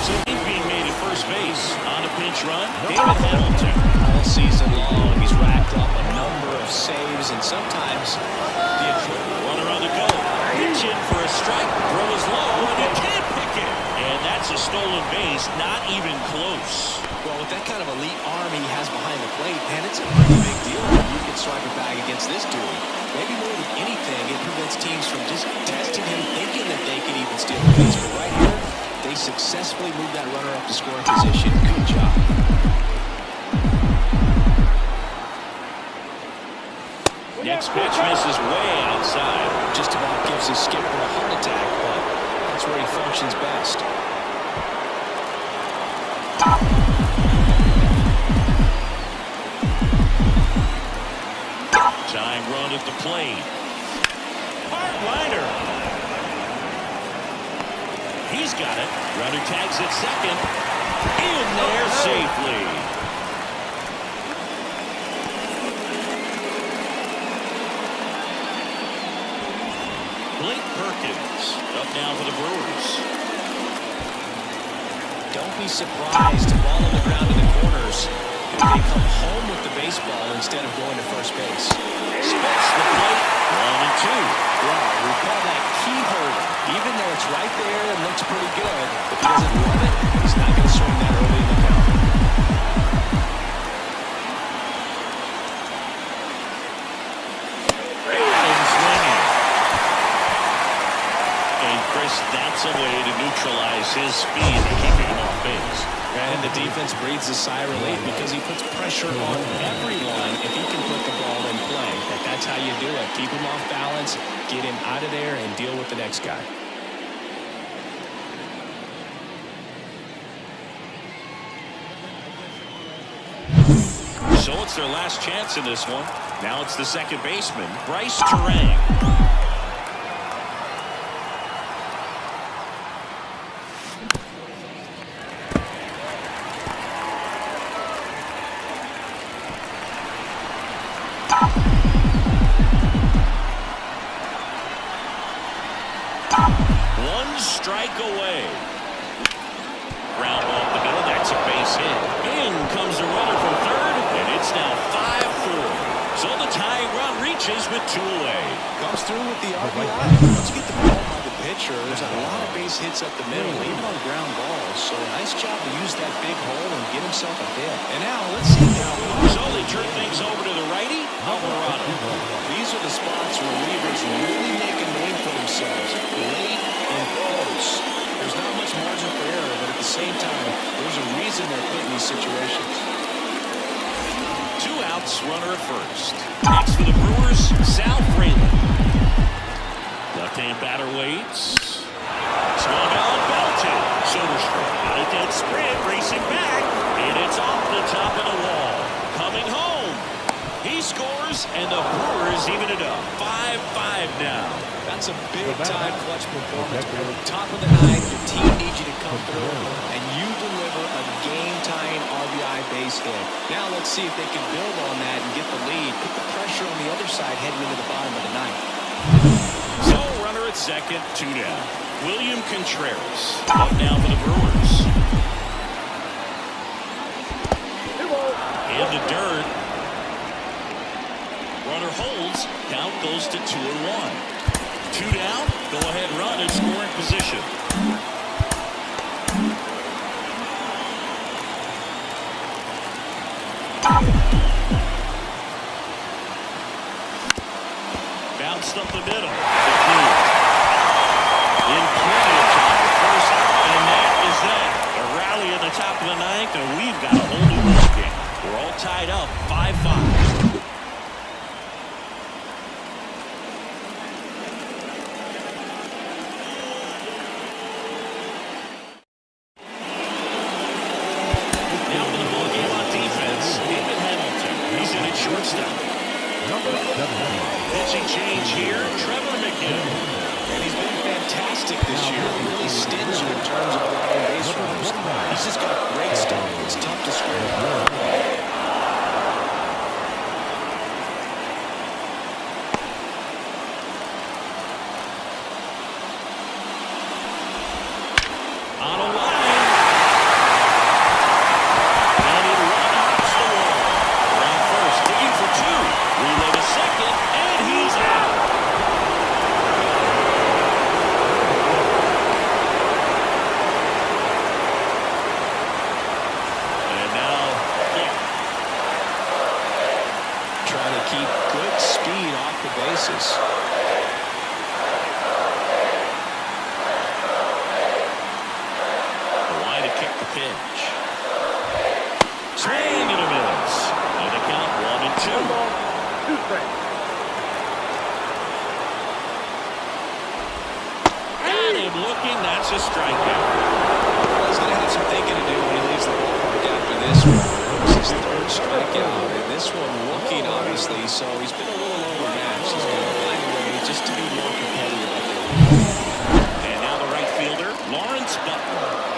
So he's being made at first base. On a pinch run, David Hamilton. All season long, he's racked up a number of saves, and sometimes the Runner on the go. Pitch in for a strike. Throw is low, and he can't pick it. And that's a stolen base, not even close. Well, with that kind of elite arm he has behind the plate, man, it's a pretty big deal if you can strike a bag against this dude. Maybe more than anything, it prevents teams from just testing him, thinking that they can even steal the base. But right here, they successfully moved that runner up to scoring position. Good job. Next pitch misses way outside. Just about gives his skipper a heart attack, but that's where he functions best. Tying run at the plate. Hardliner. He's got it. Runner tags at second. In there safely. Perkins up now for the Brewers. Don't be surprised to ball on the ground in the corners if they come home with the baseball instead of going to first base. Spits the plate. 1-2. Yeah, we call that key hurdle. Even though it's right there and looks pretty good, if he doesn't love it, he's not going to swing that early in the count. That's a way to neutralize his speed and keeping him off base. And the defense breathes a sigh of relief because he puts pressure on everyone if he can put the ball in play. That's how you do it. Keep him off balance, get him out of there, and deal with the next guy. So it's their last chance in this one. Now it's the second baseman, Bryce Terang. One strike away. Ground ball up the middle. That's a base hit. In comes the runner from third, and it's now 5-4. So the tying run reaches with 2 away. Comes through with the RBI. Once you get the ball by the pitcher, there's a lot of base hits up the middle, even on ground balls. So nice job to use that big hole and get himself a hit. And now let's see now. So they turn things over to the righty, Alvarado. These are the spots where relievers really make a name for themselves. Late and close. There's not much margin for error, but at the same time, there's a reason they're put in these situations. 2 outs, runner at first. Next for the Brewers, Sal Fraley. Left-hand batter waits. Swung on, belted. Soderstrom out of dead sprint, racing back, and it's off the top of the wall. Coming home. He scores, and the Brewers even it up. 5-5 now. That's a big-time clutch performance. Top of the ninth, your team needs you to come through, and you deliver a game-tying RBI base hit. Now let's see if they can build on that and get the lead. Put the pressure on the other side heading into the bottom of the ninth. So, runner at second, 2 down. William Contreras up now for the Brewers. In the dirt. Runner holds. Count goes to 2-1. 2 down. Go ahead run in scoring position. Bounced up the middle. In plenty of time for first out, and that is that. A rally in the top of the ninth, and we've got a whole new ball game. We're all tied up 5-5. Pitching change here, Trevor McGinn. And he's been fantastic this year. Really stingy in terms of allowing base runners. He's just got great stuff. It's tough to score. On a line. And it runs the wall. Around first, digging for 2. Relay to second, and he's out. And now, Trying to keep good speed off the bases. the line to kick the pitch. Swing and a miss. And the count 1-2. 2 strikes. Got him looking. That's a strikeout. Well, he's going to have some thinking to do when he leaves the ballpark after this one. This is his 3rd strikeout, and this one looking, obviously, so he's been a little overmatched. He's going to find a way just to be more competitive up there. And now the right fielder, Lawrence Butler.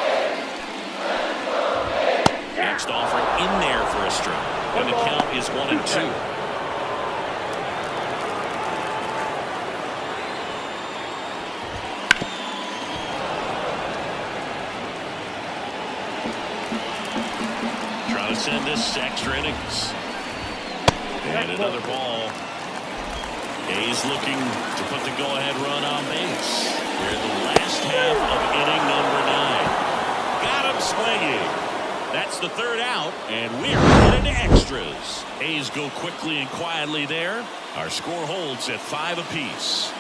Next offering in there for a strike. And the count is 1-2. Trying to send this extra innings. And another ball. A's looking to put the go-ahead run on base. We're in the last half of inning number 9. Got him swinging. That's the 3rd out, and we're headed to extras. A's go quickly and quietly there. Our score holds at 5 apiece.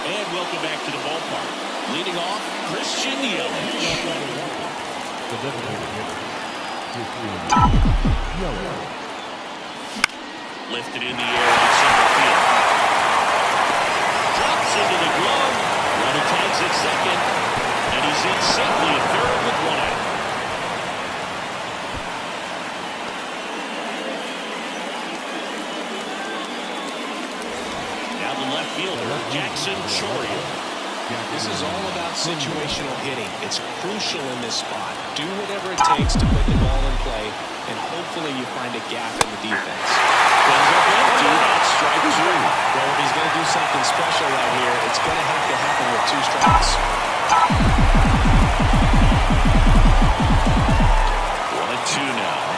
And welcome back to the ballpark. Leading off, Christian Yelich. The designated hitter. Lifted in the air on center field. Drops into the glove. Runner tags at second. And he's in safely at 3rd with 1 out. Now the left fielder, Jackson Chourio. This is all about situational hitting. It's crucial in this spot. Do whatever it takes to put the ball in play, and hopefully you find a gap in the defense. Goes up empty. That's strike 2. Well, if he's going to do something special right here, it's going to have to happen with 2 strikes. 1-2 now.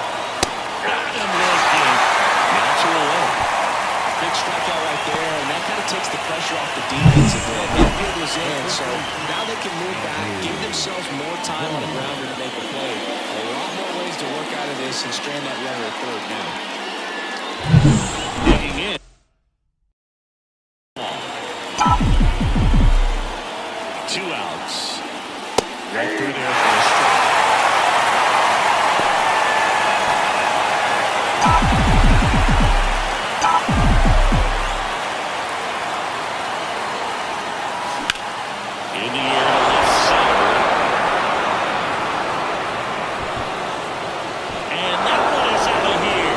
Got him looking. Now 2 away. Big strikeout right there, and that kind of takes the pressure off the defense a bit. Infield was in, so now they can move back, give themselves more time on the grounder to make a play. A lot more ways to work out of this and strand that runner at 3rd now. Digging in. 2 outs. Right through there for a strike. In the air to left center. And that one is out of here.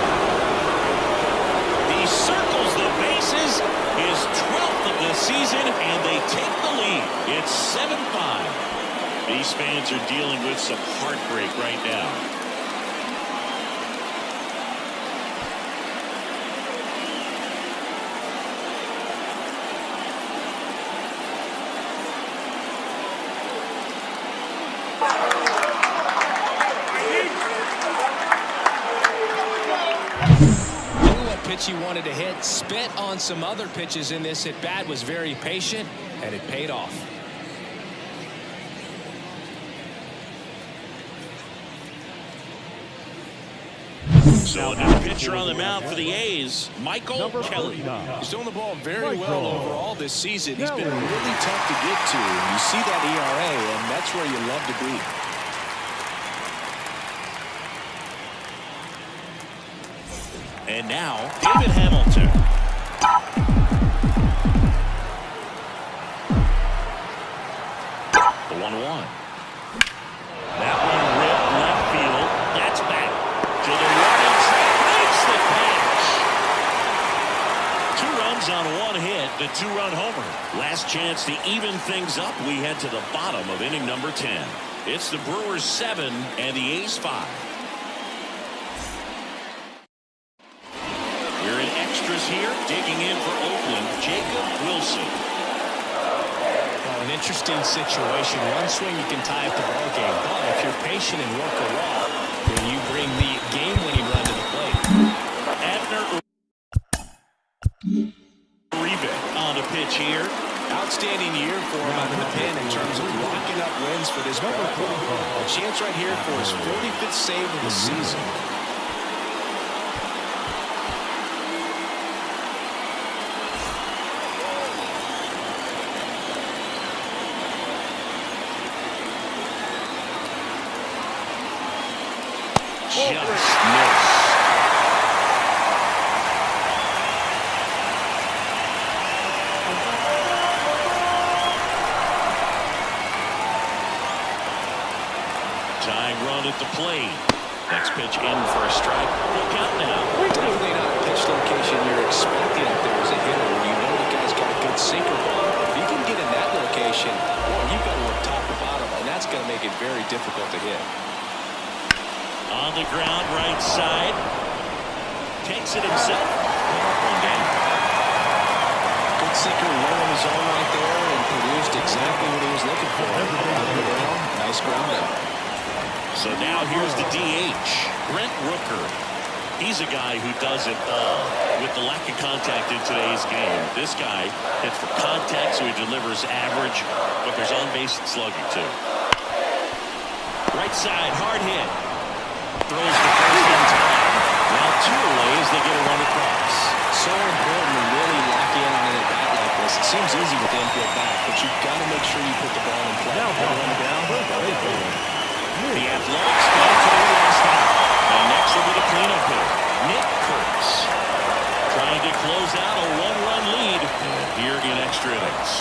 He circles the bases, his 12th of the season, and they take the lead. It's 7-5. These fans are dealing with some heartbreak right now. Knew what pitch he wanted to hit. Spent on some other pitches in this at bat. Was very patient, and it paid off. So a new pitcher on the mound for the A's, Michael Kelly. He's doing the ball very well overall this season. He's been really tough to get to. You see that ERA, and that's where you love to be. And now, David Hamilton. The 1-1. That one ripped left field. That's back to the running track. Makes the catch. 2 runs on 1 hit, the 2-run homer. Last chance to even things up. We head to the bottom of inning number 10. It's the Brewers 7 and the A's 5. We're in extras here. Digging in for Oakland, Jacob Wilson. An interesting situation. One swing you can tie up the ball game, but if you're patient and work a wall, then you bring the game-winning run to the plate. Abner Uribe on the pitch here. Outstanding year for him under the pen in terms of locking up wins for this ball club. A chance right here for his 45th save of the season. Just missed. Tying run at the plate. Next pitch in for a strike. Look out now. Definitely not a pitch location you're expecting if there was a hitter. You know the guy's got a good sinker ball. If you can get in that location, well, you've got to work top to bottom, and that's going to make it very difficult to hit. On the ground, right side. Takes it himself. One down. Good sinker low in his own right there and produced exactly what he was looking for. Nice ground out. So now here's the DH, Brent Rooker. He's a guy who does it all. With the lack of contact in today's game, this guy hits for contact, so he delivers average, but there's on-base and slugging too. Right side, hard hit. Throws the first in time. Now 2 away as they get a run across. So important to really lock in on an at-bat like this. It seems easy with the infield back, but you've got to make sure you put the ball in play. Now one down. The Athletics go to the last out. And next will be the cleanup hitter, Nick Kurtz. Trying to close out a 1-run lead here in extra innings.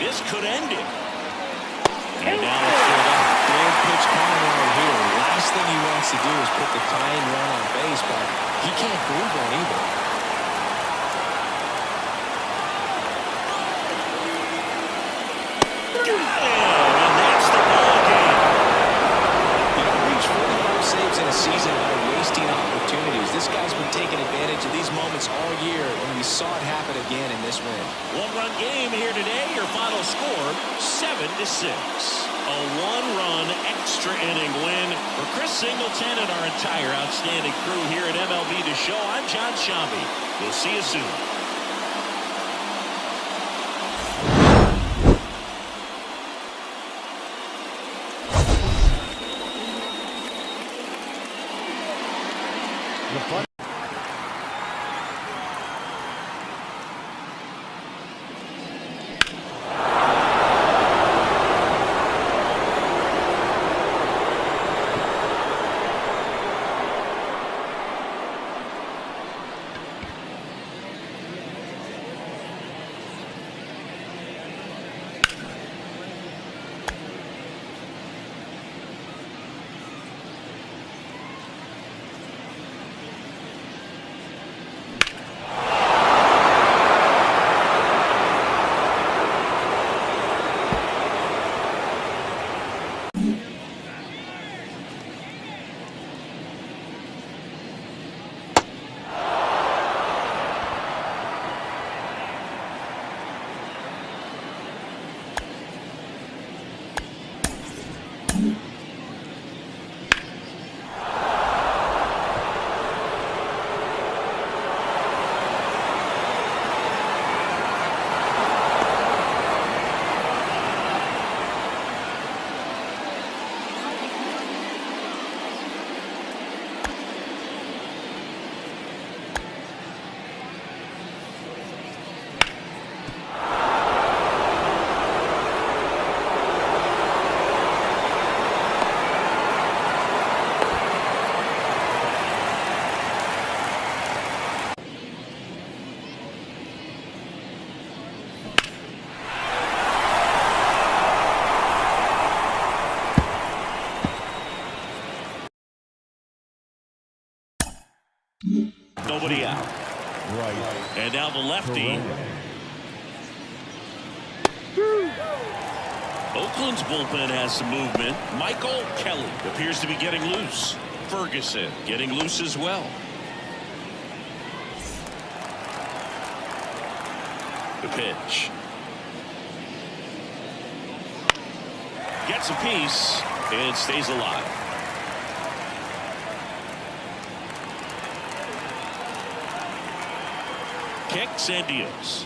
This could end it. And now it's filled up. Big pitch coming right here. Last thing he wants to do is put the tying run on base, but he can't groove one either. And that's the ball game. You don't reach 45 saves in a season by wasting opportunities. This guy's been taking advantage of these moments all year, and we saw it happen again in this win. 1-run game here today. Your final score, 7-6. A 1-run extra inning win for Chris Singleton and our entire outstanding crew here at MLB The Show. I'm John Shambi. We'll see you soon. And now the lefty. Oakland's bullpen has some movement. Michael Kelly appears to be getting loose. Ferguson getting loose as well. The pitch. Gets a piece and stays alive. Kicks and deals.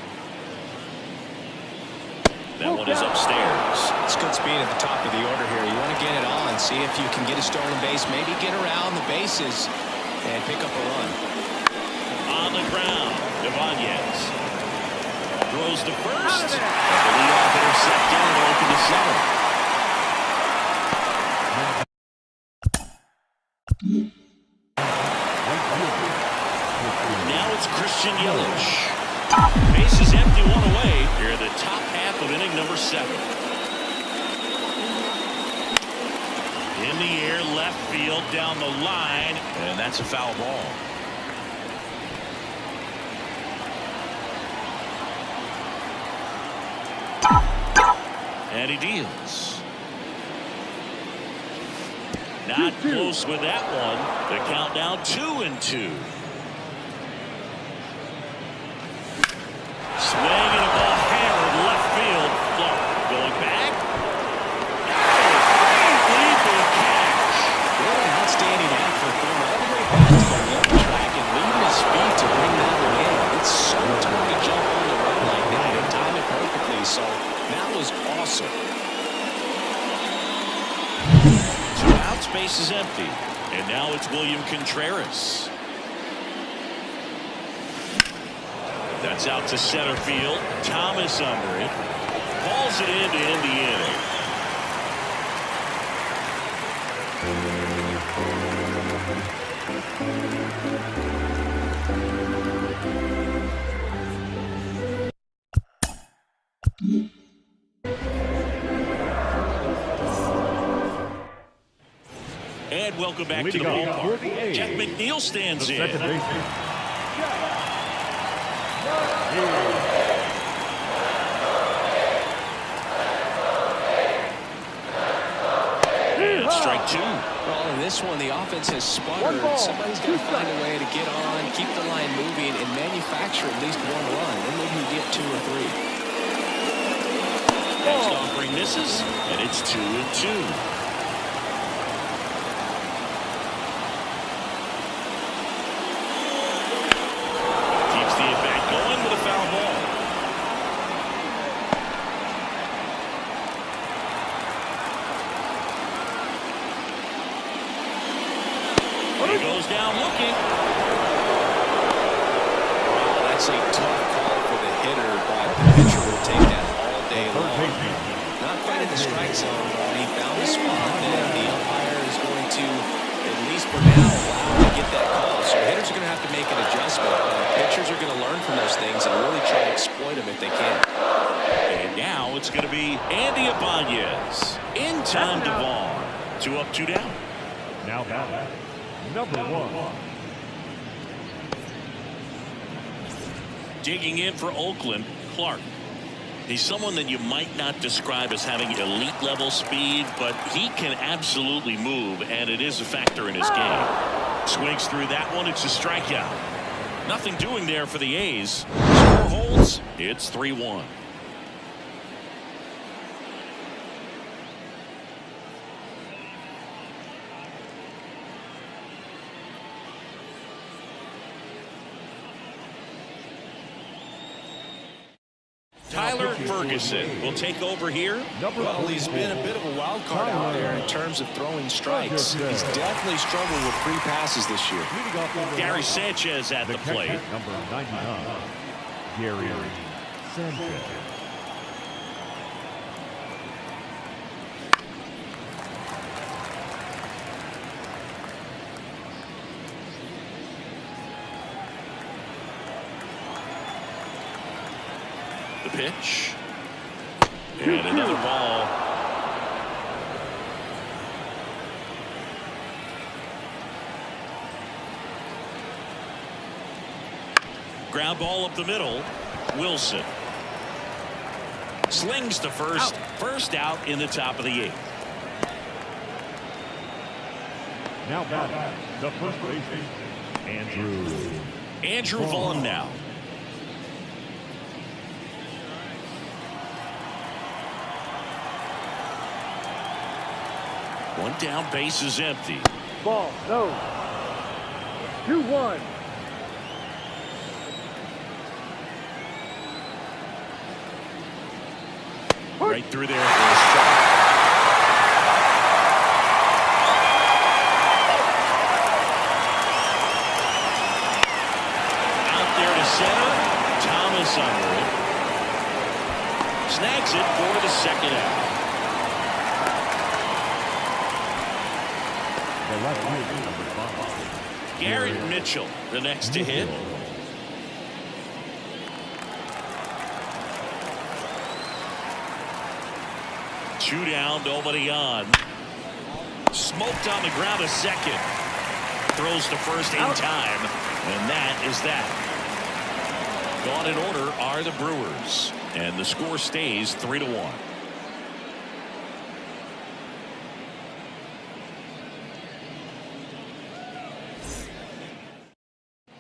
That one is upstairs. It's good speed at the top of the order here. You want to get it on, see if you can get a stolen base, maybe get around the bases and pick up a run. On the ground, Ibanez throws to first. And the leadoff intercepted and open to center. Now it's Christian Yelich. Base is empty, one away here in the top half of inning number 7. In the air, left field, down the line, and that's a foul ball. And he deals. Not close with that one. The countdown 2-2. Swing and a ball hammered left field. Clark going back. Lead for the catch. What an outstanding effort. Going all the way back to the left track and leaving his feet to bring that one in. It's so tough to jump on the run like that and time it perfectly. So that was awesome. 2 outs, base is empty. And now it's William Contreras. That's out to center field. Thomas under it. Hauls it in to end the inning. And welcome back to the ballpark. Jeff McNeil stands in. And strike 2. Well, in this one, the offense has sputtered. Somebody's got to find a way to get on, keep the line moving, and manufacture at least 1 run. Then maybe you get 2 or 3. Next offering misses, and it's 2-2. He goes down looking. Well, that's a tough call for the hitter, but the pitcher will take that all day long. Not quite in the strike zone, but he found a spot, and the umpire is going to, at least for now, allow him to get that call. So hitters are going to have to make an adjustment. Pitchers are going to learn from those things and really try to exploit them if they can. And now it's going to be Andy Ibanez. In time to Vaughn. 2 up, 2 down. Now batting, number 1. Digging in for Oakland, Clark. He's someone that you might not describe as having elite level speed, but he can absolutely move, and it is a factor in his game. Swings through that one. It's a strikeout. Nothing doing there for the A's. Score holds. It's 3-1. Tyler Ferguson will take over here. Well, he's been a bit of a wild card out there in terms of throwing strikes. He's definitely struggled with free passes this year. Gary Sanchez at the plate. Number 99, Gary Sanchez. The pitch. And another ball. ground ball up the middle. Wilson slings to first. First out in the top of the 8th. Now batting, the first baseman, Andrew Vaughn now. One down, base is empty. Ball, no. 2-1. Right through there for a strike. Out there to center. Thomas under it. Snags it for the second out. the left field, number 5. Garrett Mitchell, the next to hit. Two down, nobody on. Smoked on the ground a second. Throws to first in time, and that is that. Gone in order are the Brewers, and the score stays 3-1.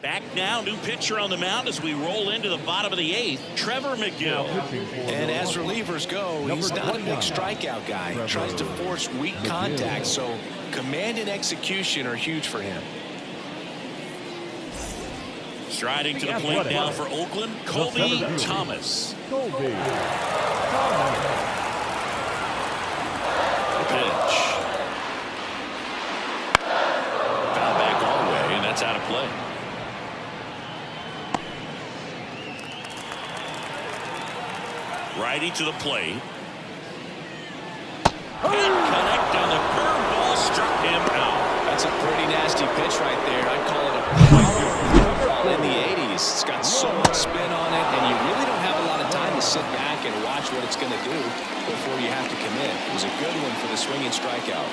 Back now, new pitcher on the mound as we roll into the bottom of the 8th, Trevor McGill. And as relievers go, he's not a big strikeout guy. He tries to force weak contact, so command and execution are huge for him. Striding to the plate now for Oakland, Colby Thomas. The pitch. Foul back all the way, and that's out of play. Righty to the plate. And connect on the curveball, struck him out. That's a pretty nasty pitch right there. I'd call it a power in the 80s. It's got so much spin on it, and you really don't have a lot of time to sit back and watch what it's going to do before you have to commit. It was a good one for the swinging strikeout.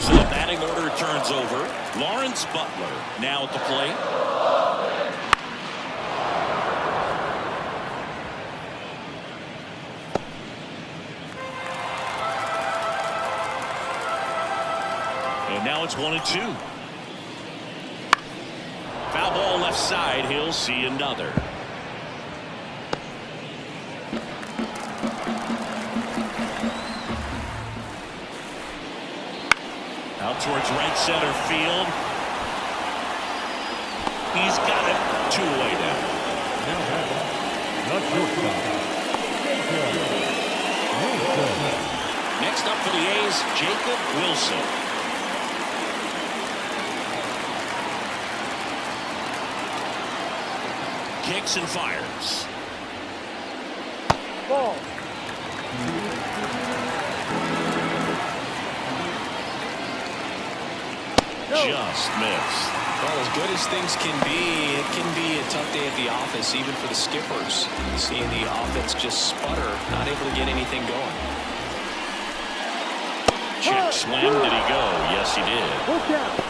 So the batting order turns over. Lawrence Butler now at the plate. And now it's 1-2. Foul ball left side. He'll see another. Out towards right center field. He's got it. Two-way down. Next up for the A's, Jacob Wilson. Kicks and fires. Ball. Just missed. Well, as good as things can be, it can be a tough day at the office, even for the skippers. Seeing the offense just sputter, not able to get anything going. Check slam. Did he go? Yes, he did. Look out.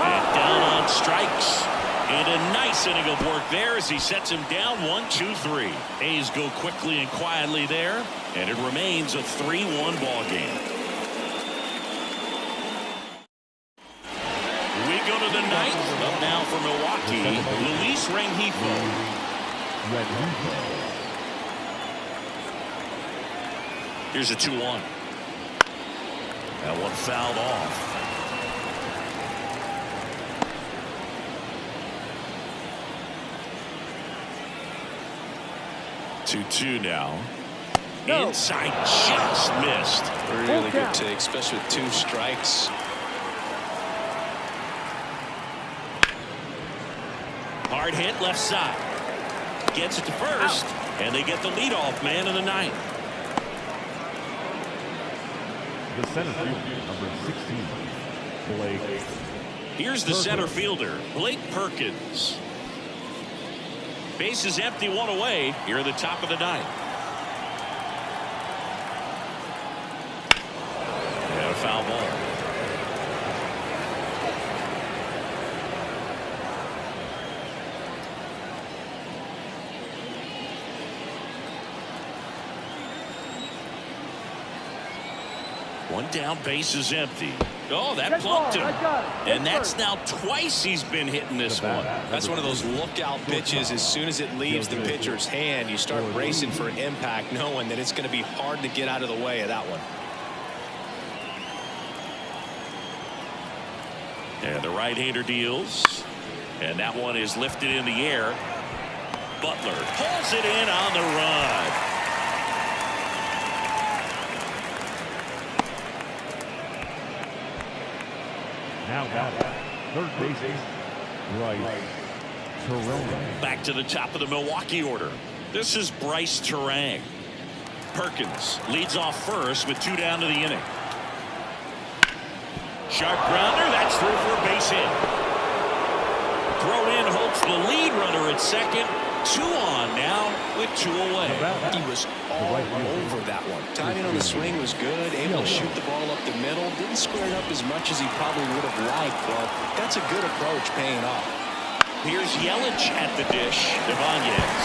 And down on strikes. And a nice inning of work there as he sets him down 1-2-3. A's go quickly and quietly there, and it remains a 3-1 ball game. We go to the ninth. Up now for Milwaukee, Luis Rengifo. Here's a 2-1. That one fouled off. 2-2 now. No. Inside, just missed. Really good take, especially with 2 strikes. Hard hit left side. Gets it to first, and they get the leadoff man in the ninth. The center fielder, number 16, Blake. Here's the center fielder, Blake Perkins. Base is empty, one away here at the top of the ninth. One down, base is empty. Oh, that Good plumped ball. him. I got it. And that's now twice he's been hitting this one. That's one of those lookout pitches. As soon as it leaves the pitcher's hand, you start bracing for impact, knowing that it's going to be hard to get out of the way of that one. And the right-hander deals. And that one is lifted in the air. Butler pulls it in on the run. Now got it. Third base. Right. Terrell. Back to the top of the Milwaukee order. This is Bryce Terang. Perkins leads off first with 2 down to the inning. Sharp grounder. That's through for a base hit. Throw in Holtz, the lead runner at second. 2 on now with 2 away. He was all over that one. Timing on the swing was good. Able to shoot the ball up the middle. Didn't square it up as much as he probably would have liked, but that's a good approach paying off. Here's Yelich at the dish. Ibanez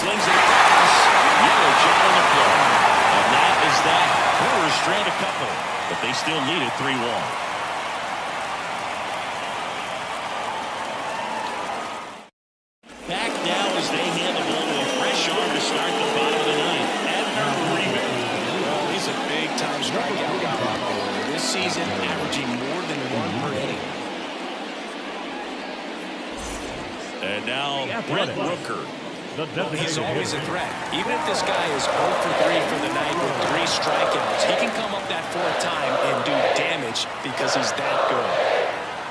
slings it across. Yelich out on the play. And that is that. Brewers strand a couple, but they still lead it 3-1. Back now as they hand the ball to a fresh arm to start the bottom of the ninth. Edgar Uribe. Well, he's a big-time strikeout guy out there. This season, averaging more than 1 per inning. And now Brent Rooker. Well, he's always a threat. Even if this guy is 0 for 3 for the night with 3 strikeouts, he can come up that 4th time and do damage because he's that good.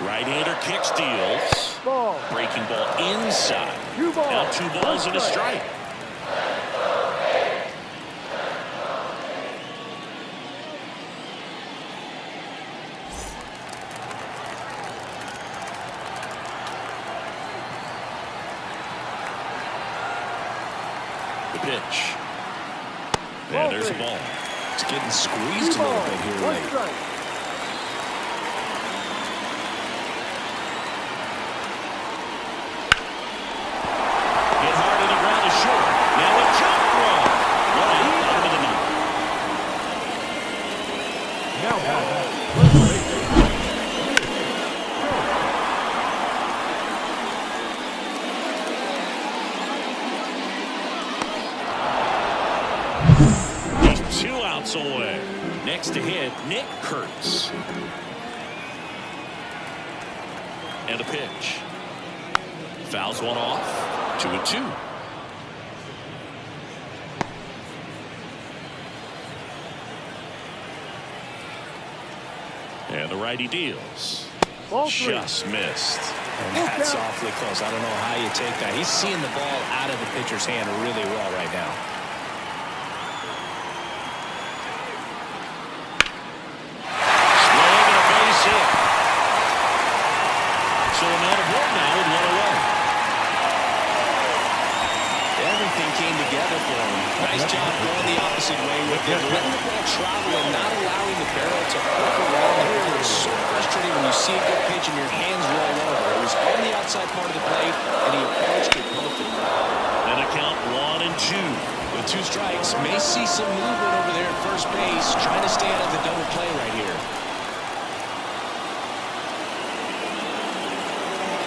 Right-hander kicks, deals. Ball. Breaking ball inside. 2 balls. Now 2 balls and a strike. The pitch. And there's a ball. It's getting squeezed a little bit here 1 late. strike. Hit hard on the ground is short. Now a jump throw. What a hit out of the ninth. Now got it. Third base. He's 2 outs away. Next to hit, Nick Kurtz. And a pitch. Fouls one off. 2-2. And the righty deals. Ball 3. Just missed. And that's awfully close. I don't know how you take that. He's seeing the ball out of the pitcher's hand really well right now. Swing and a base hit. So a man of one now with 1 away. Everything came together for him. Nice job going the opposite way with it. Letting the ball travel and not allowing the barrel to hook around. It's so frustrating when you see a good pitch and your hands roll over. It was on the outside part of the plate, and he approached it perfectly. And a count 1-2. With 2 strikes, may see some movement over there at first base, trying to stay out of the double play right here.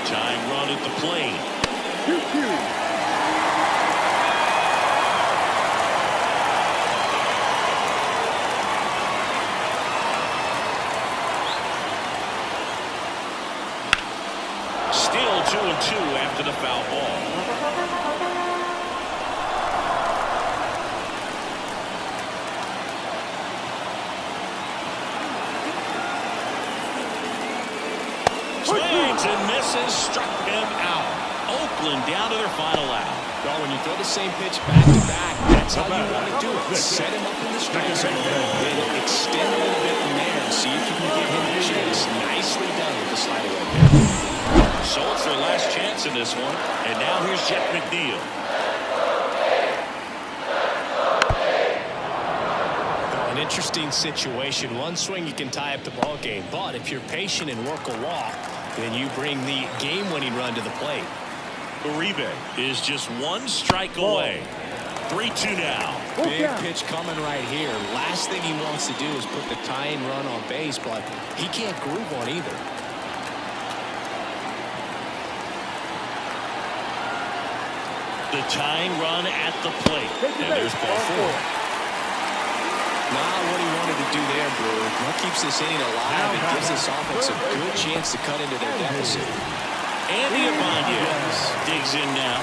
Tying run at the plate. 2-2. Still 2-2 after the foul ball. Swings and misses, struck him out. Oakland down to their final out. Well, when you throw the same pitch back to back, that's how you want to do it. Set him up in the strike zone, then extend a little bit from there and see if you can get him to chase. Nicely done with the slider right there. So it's their last chance in this one. And now here's Jeff McNeil. An interesting situation. One swing you can tie up the ball game, but if you're patient and work a walk, then you bring the game-winning run to the plate. Uribe is just 1 strike away. 3-2 now. Big pitch coming right here. Last thing he wants to do is put the tying run on base, but he can't groove one either. The tying run at the plate. And there's ball 4. Not what he wanted to do there, Brewer. That keeps this inning alive and gives this offense a good chance to cut into their deficit. Andy Ibanez digs in now.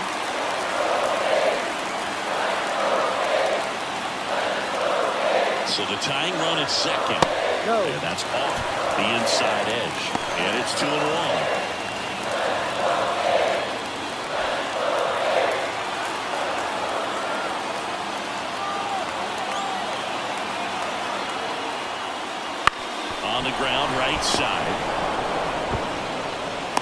So the tying run at second. And that's off the inside edge. And it's 2-1. On the ground, right side.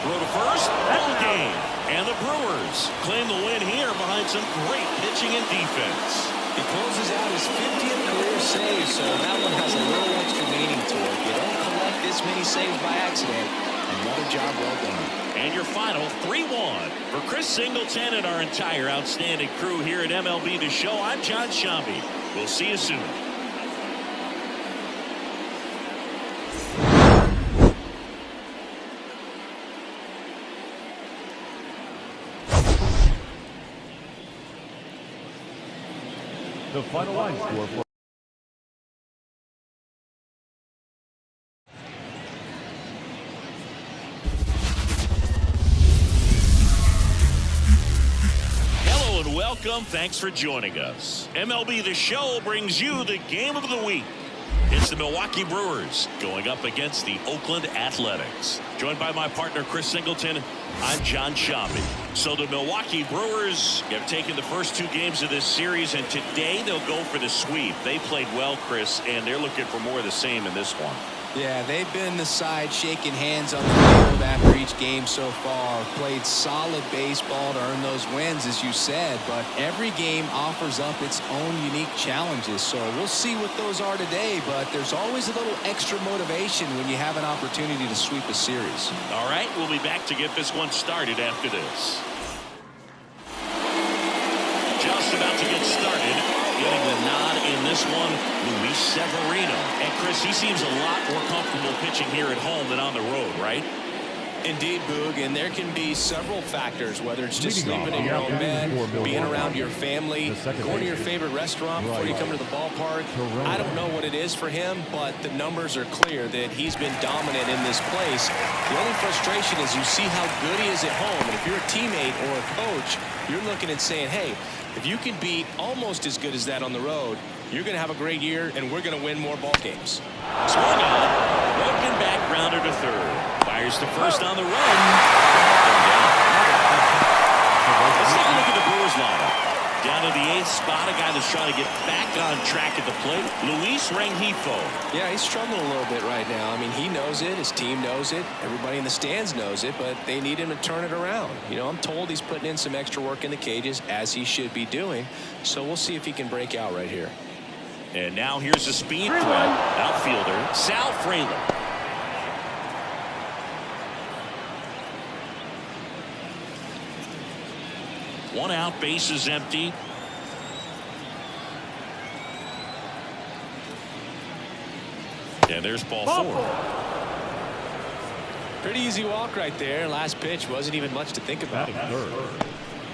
Throw to first, ball game. And the Brewers claim the win here behind some great pitching and defense. He closes out his 50th career save, so that one has a little extra meaning to it. You don't collect this many saves by accident. Another job well done. And your final 3-1. For Chris Singleton and our entire outstanding crew here at MLB The Show, I'm John Shambi. We'll see you soon. The final line score for Hello and welcome. Thanks for joining us. MLB The Show brings you the game of the week. It's the Milwaukee Brewers going up against the Oakland Athletics. Joined by my partner Chris Singleton, I'm John Shambi. So the Milwaukee Brewers have taken the first 2 games of this series, and today they'll go for the sweep. They played well, Chris, and they're looking for more of the same in this one. Yeah, they've been the side shaking hands on the field after each game so far. Played solid baseball to earn those wins, as you said, but every game offers up its own unique challenges. So we'll see what those are today, but there's always a little extra motivation when you have an opportunity to sweep a series. All right, we'll be back to get this one started after this. Just about to get started. Getting the nod in this one, Luis Severino. And Chris, he seems a lot more comfortable pitching here at home than on the road, right? Indeed, Boog, and there can be several factors, whether it's just sleeping in your own bed, being around your family, going to your favorite restaurant before you come to the ballpark. I don't know what it is for him, but the numbers are clear that he's been dominant in this place. The only frustration is you see how good he is at home, and if you're a teammate or a coach, you're looking and saying, hey, if you can beat almost as good as that on the road, you're going to have a great year, and we're going to win more ball games. Swung on, broken back grounder to third. Fires to first on the run. Let's take a look at the Brewers lineup. Down to the 8th spot, a guy that's trying to get back on track at the plate, Luis Rengifo. Yeah, he's struggling a little bit right now. I mean, he knows it, his team knows it, everybody in the stands knows it, but they need him to turn it around. You know, I'm told he's putting in some extra work in the cages, as he should be doing, so we'll see if he can break out right here. And now here's a speed threat. Outfielder, Sal Frelick. One out, base is empty. And there's ball 4. Pretty easy walk right there. Last pitch wasn't even much to think about.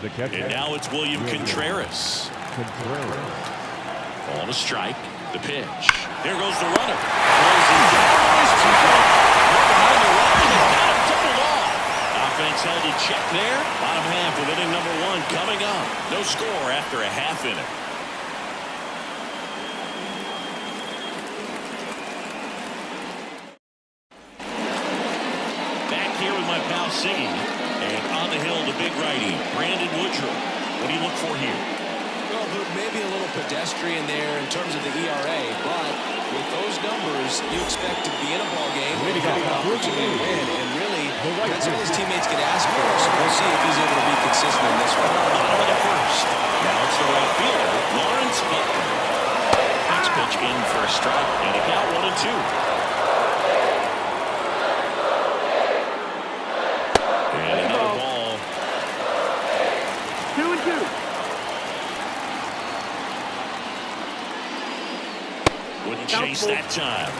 the catcher. And now it's William Contreras. Ball to strike. The pitch. Here goes the runner. Closing down. Is too good. Behind the line. He's got him doubled off. Offense held in check there. Bottom half of inning number 1 coming up. No score after a half inning. Back here with my pal Siggy. And on the hill, the big righty, Brandon Woodruff. What do you look for here? Well, maybe a little pedestrian there in terms of the ERA, but with those numbers, you expect to be in a ball game with a big opportunity to win, and really, that's all his teammates can ask for, so we'll see if he's able to be consistent in this one. Bottom of the first. Now it's the right fielder, Lawrence Butler. Next pitch in for a strike, and a count 1-2. And another ball. 2-2. base that time.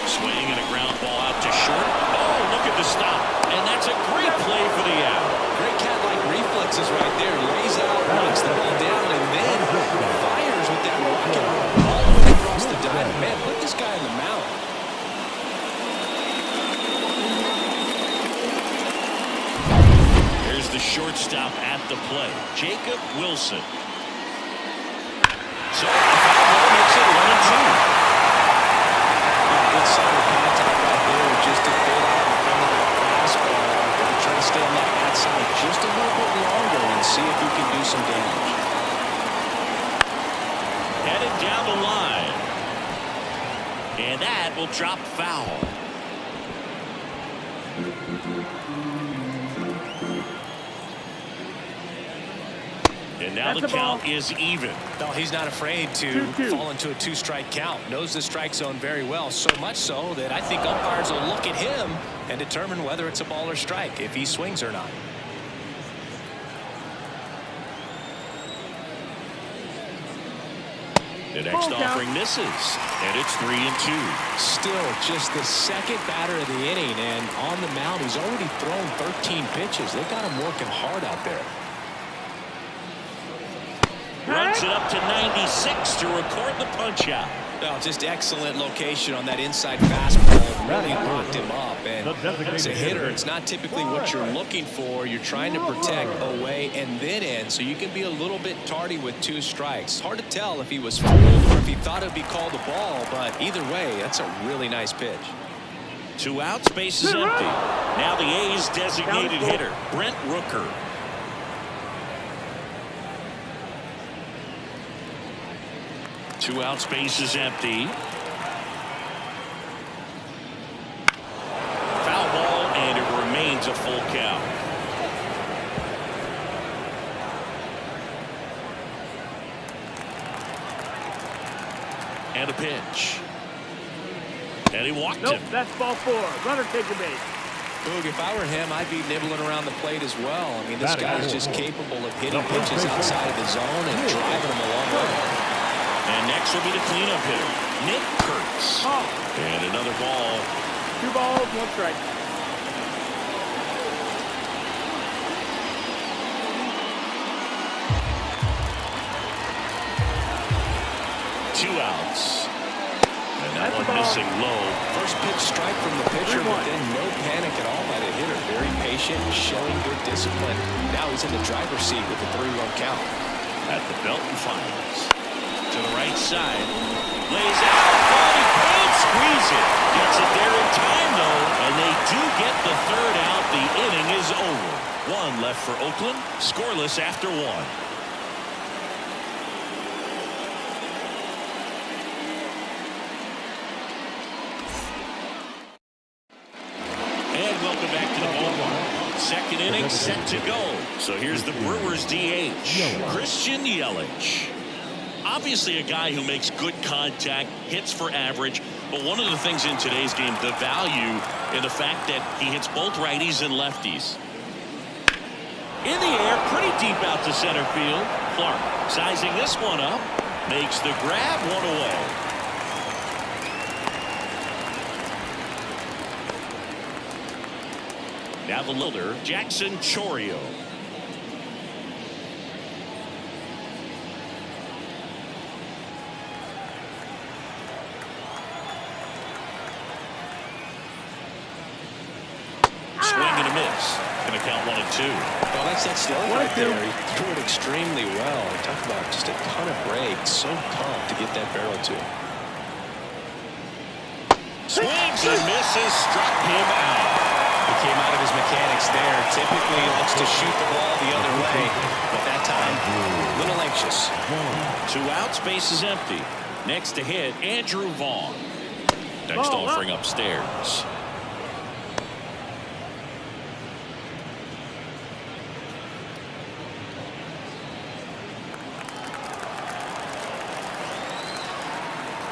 Swing and a ground ball out to short. Oh, look at the stop. And that's a great play for the out. Great cat-like reflexes right there. Lays out, knocks the ball down, and then fires with that rocket all the way across the diamond. Man, put this guy in the mound. Here's the shortstop at the plate, Jacob Wilson. So the foul ball makes it 1-2. Good solid contact right there, just a bit out in front of that fastball. Gotta try to stay on that outside just a little bit longer and see if you can do some damage. Headed down the line. And that will drop foul. And now the count is even. No, he's not afraid to fall into a two-strike count. Knows the strike zone very well, so much so that I think umpires will look at him and determine whether it's a ball or strike, if he swings or not. The next offering misses, and it's 3-2. Still just the second batter of the inning, and on the mound, he's already thrown 13 pitches. They've got him working hard out there. Runs it up to 96 to record the punch out. Well, just excellent location on that inside fastball. Really locked him up. And as a hitter, it's not typically what you're looking for. You're trying to protect away and then in, so you can be a little bit tardy with 2 strikes. Hard to tell if he was fooled or if he thought it would be called a ball, but either way, that's a really nice pitch. 2 outs, base is empty. Now the A's designated hitter, Brent Rooker. 2 outs, base is empty. Foul ball, and it remains a full count. And a pitch. And he walked him. That's ball 4. Runner taking base. Boog, if I were him, I'd be nibbling around the plate as well. I mean, this guy is just capable of hitting pitches outside of the zone and driving them a long way. And next will be the cleanup hitter, Nick Kurtz. And another ball. 2 balls, 1 strike. Two outs. And that one missing low. First pitch strike from the pitcher, but then no panic at all by the hitter. Very patient, showing good discipline. Now he's in the driver's seat with the 3-1 count. At the belt and finals. To the right side. Lays out. Oh, he can't squeeze it. Gets it there in time, though. And they do get the 3rd out. The inning is over. 1 left for Oakland. Scoreless after 1. And welcome back to the ballpark. Second inning set to go. So here's the Brewers DH, Christian Yelich. Obviously a guy who makes good contact, hits for average, but one of the things in today's game, the value in the fact that he hits both righties and lefties. In the air, pretty deep out to center field. Clark sizing this one up, makes the grab, 1 away. Now the loader, Jackson Chourio. Swing and a miss. Going to count 1-2. Well, that's that steal right there. He threw it extremely well. Talk about just a ton of breaks. So tough to get that barrel to. Swings and misses. Struck him out. He came out of his mechanics there. Typically he likes to shoot the ball the other way, but that time a little anxious. 2 outs, base is empty. Next to hit, Andrew Vaughn. Next offering upstairs.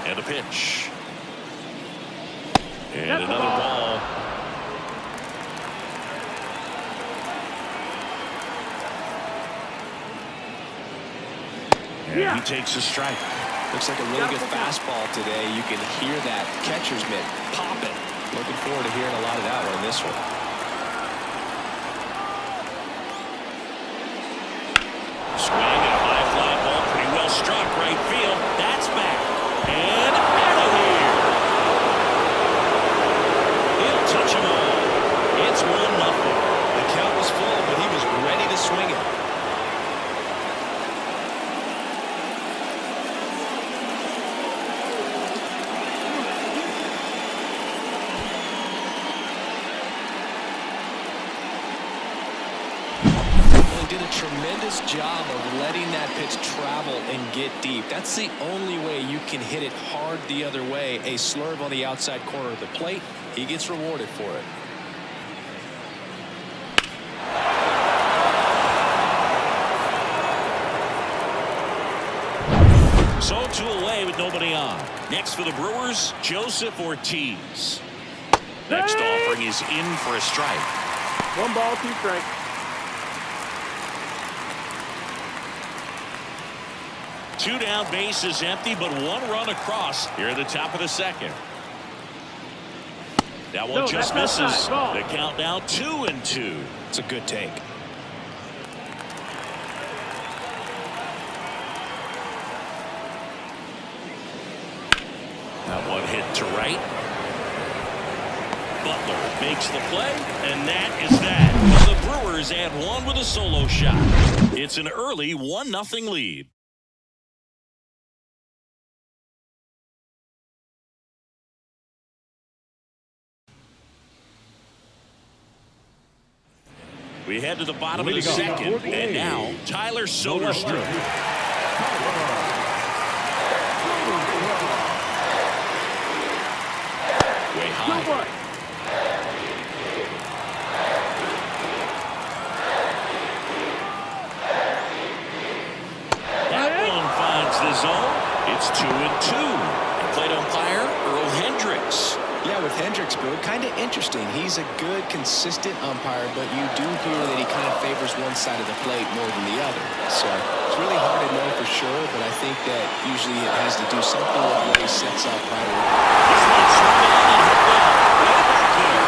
And a pitch. And another ball. And he takes a strike. Looks like a really good fastball today. You can hear that catcher's mitt popping. Looking forward to hearing a lot of that one in this one. Swing and a high fly ball, pretty well struck right field. That's back and out of here. He'll touch them all. It's 1-0. The count was full, but he was ready to swing it. Did a tremendous job of letting that pitch travel and get deep. That's the only way you can hit it hard the other way. A slurve on the outside corner of the plate. He gets rewarded for it. So 2 away with nobody on. Next for the Brewers, Joseph Ortiz. Next offering is in for a strike. 1 ball, 2 strikes. Two down, base is empty, but 1 run across here at the top of the second. That one just misses. The count now 2-2. It's a good take. That one hit to right. Butler makes the play, and that is that. The Brewers add 1 with a solo shot. It's an early 1-0 lead. We head to the bottom of the second, and now Tyler Soderstrom. Way high. That one finds the zone. It's 2-2. Plate umpire Earl Hendricks. Yeah, with Hendricks, Boo, kind of interesting. He's a good, consistent umpire, but you do hear that he kind of favors one side of the plate more than the other. So it's really hard to know for sure, but I think that usually it has to do something with the way he sets up right away. This one's swung on and hit well. Way back there.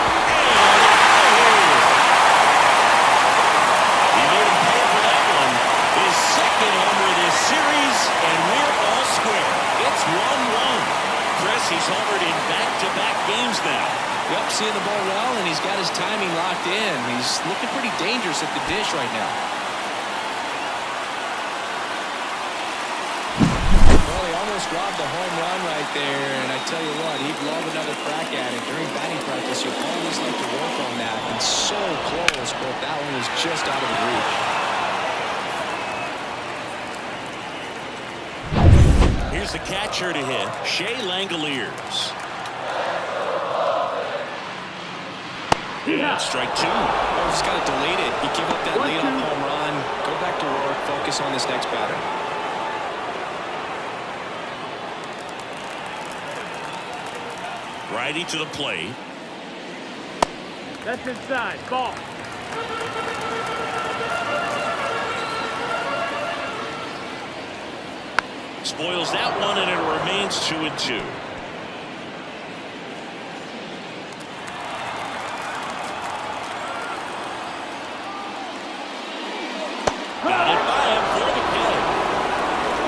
He made him pay for that one. His second homer of this series, and we're all square. It's 1-1. Chris, he's homered in back-to-back games now. Yep, seeing the ball well, and he's got his timing locked in. He's looking pretty dangerous at the dish right now. Well, he almost robbed a home run right there, and I tell you what, he'd love another crack at it. During batting practice, you always like to work on that, and so close, but that one was just out of his reach. Here's the catcher to hit, Shea Langoliers. Yeah, strike 2. Oh, just got to delete it. You give up that leadoff home run, go back to work, focus on this next batter. Righty to the plate. That's inside. Ball. Spoils that one, and it remains 2-2. Got it by him for the kill.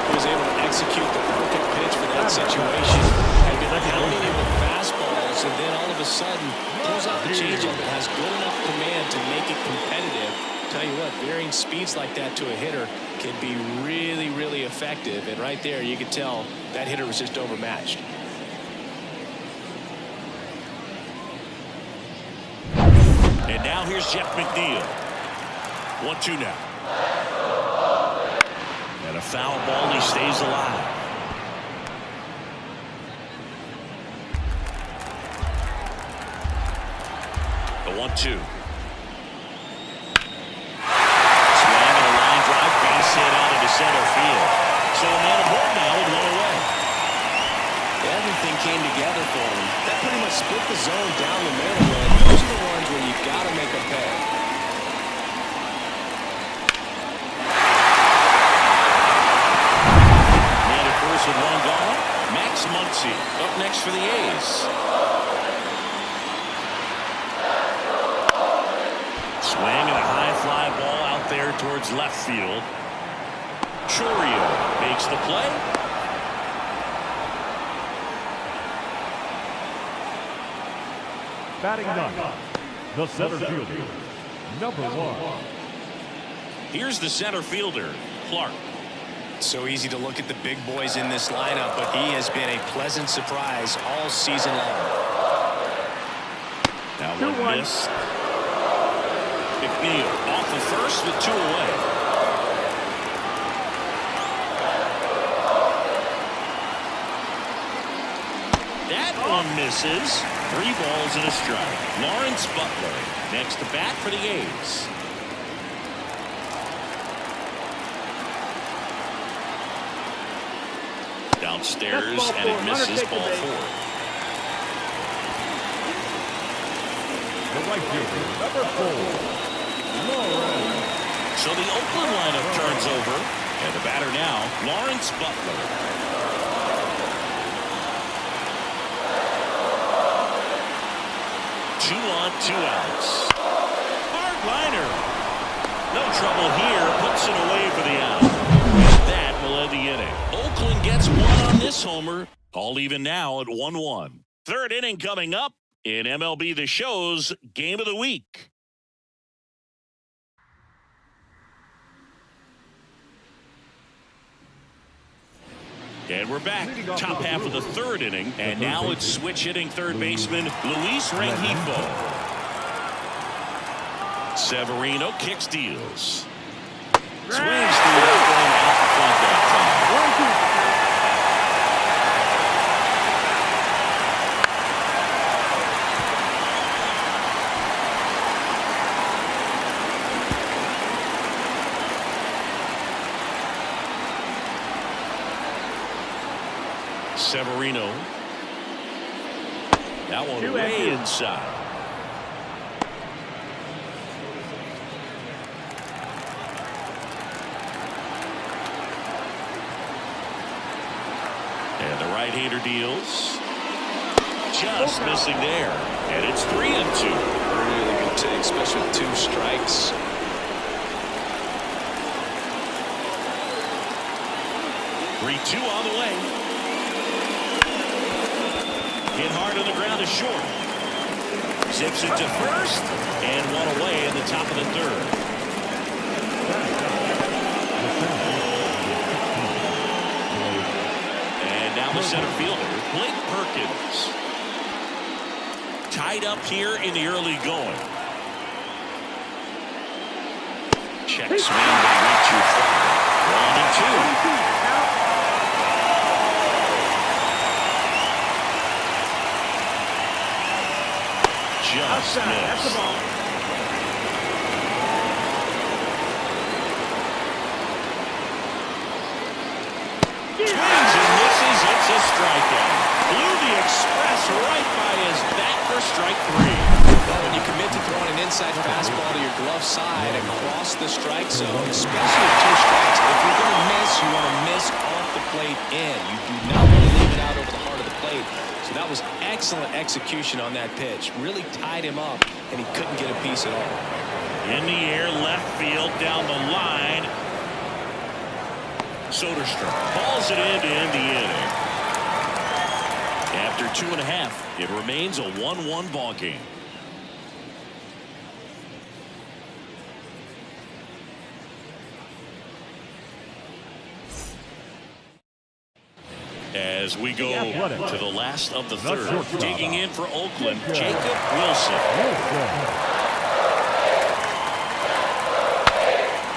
He was able to execute the perfect pitch for that situation. Had been pounding him with fastballs, and then all of a sudden pulls out the changeup and has good enough command to make it competitive. Tell you what, varying speeds like that to a hitter can be really, really effective. And right there, you could tell that hitter was just overmatched. And now here's Jeff McNeil. 1-2 now. And a foul ball, he stays alive. The 1-2. Center field. So a man aboard now with 1 away. Everything came together for him. That pretty much split the zone down the middle. And those are the ones where you've got to make a pay. Muncy up next for the A's. Swing and a high fly ball out there towards left field. Chourio makes the play. Batting ninth, the center fielder, number 1. Here's the center fielder, Clark. So easy to look at the big boys in this lineup, but he has been a pleasant surprise all season long. Now one miss. McNeil off the first with 2 away. That one misses. 3 balls and a strike. Lawrence Butler next to bat for the A's. Downstairs and it misses ball 4. The right fielder, number 4. So the Oakland lineup turns over, and the batter now, Lawrence Butler. Two on, 2 outs. Hard liner. No trouble here. Puts it away for the out. And that will end the inning. Oakland gets 1 on this homer. All even now at 1-1. Third inning coming up in MLB The Show's Game of the Week. And we're back, top half of the third inning, and now it's switch hitting third baseman Luis Rengifo. Severino kicks, deals. Swings through that one out the front that time. Severino. That one way inside. And the right-hander deals. Just missing there. And it's 3-2. Really good take, especially with 2 strikes. Three-two on the way. Hit hard on the ground is short. Zips it to first, and 1 away in the top of the third. And now the center fielder, Blake Perkins. Tied up here in the early going. Check swing, but not too far. 1-2. Just missed. That's the ball. Swings and misses. It's a strikeout. Blew the express right by his bat for strike 3. Well, when you commit to throwing an inside fastball to your glove side across the strike zone, especially with 2 strikes, if you're going to miss, you want to miss off the plate in. You do not want to leave it out over the heart of the plate. So that was excellent execution on that pitch. Really tied him up, and he couldn't get a piece at all. In the air, left field, down the line. Soderstrom balls it in to end the inning. After 2.5, it remains a 1-1 ball game. As we go to the last of the third, digging in for Oakland, Jacob Wilson.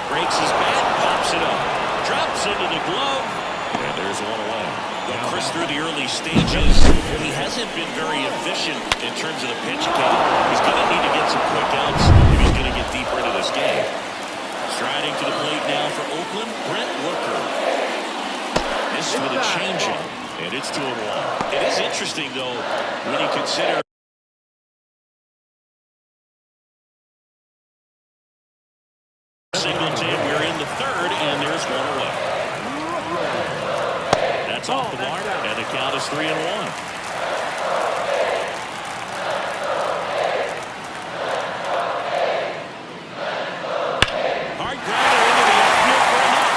Breaks his bat, pops it up, drops into the glove, and there's 1 away. Well, Chris, through the early stages, he hasn't been very efficient in terms of the pitch count. He's going to need to get some quick outs if he's going to get deeper into this game. Striding to the plate now for Oakland, Brent Rooker. This with a changeup, and it's 2-1. It is interesting, though, when you consider Singleton. We're in the third, and there's 1 away. That's off the mark, and the count is 3-1. Hard grounder into the outfield for a knock.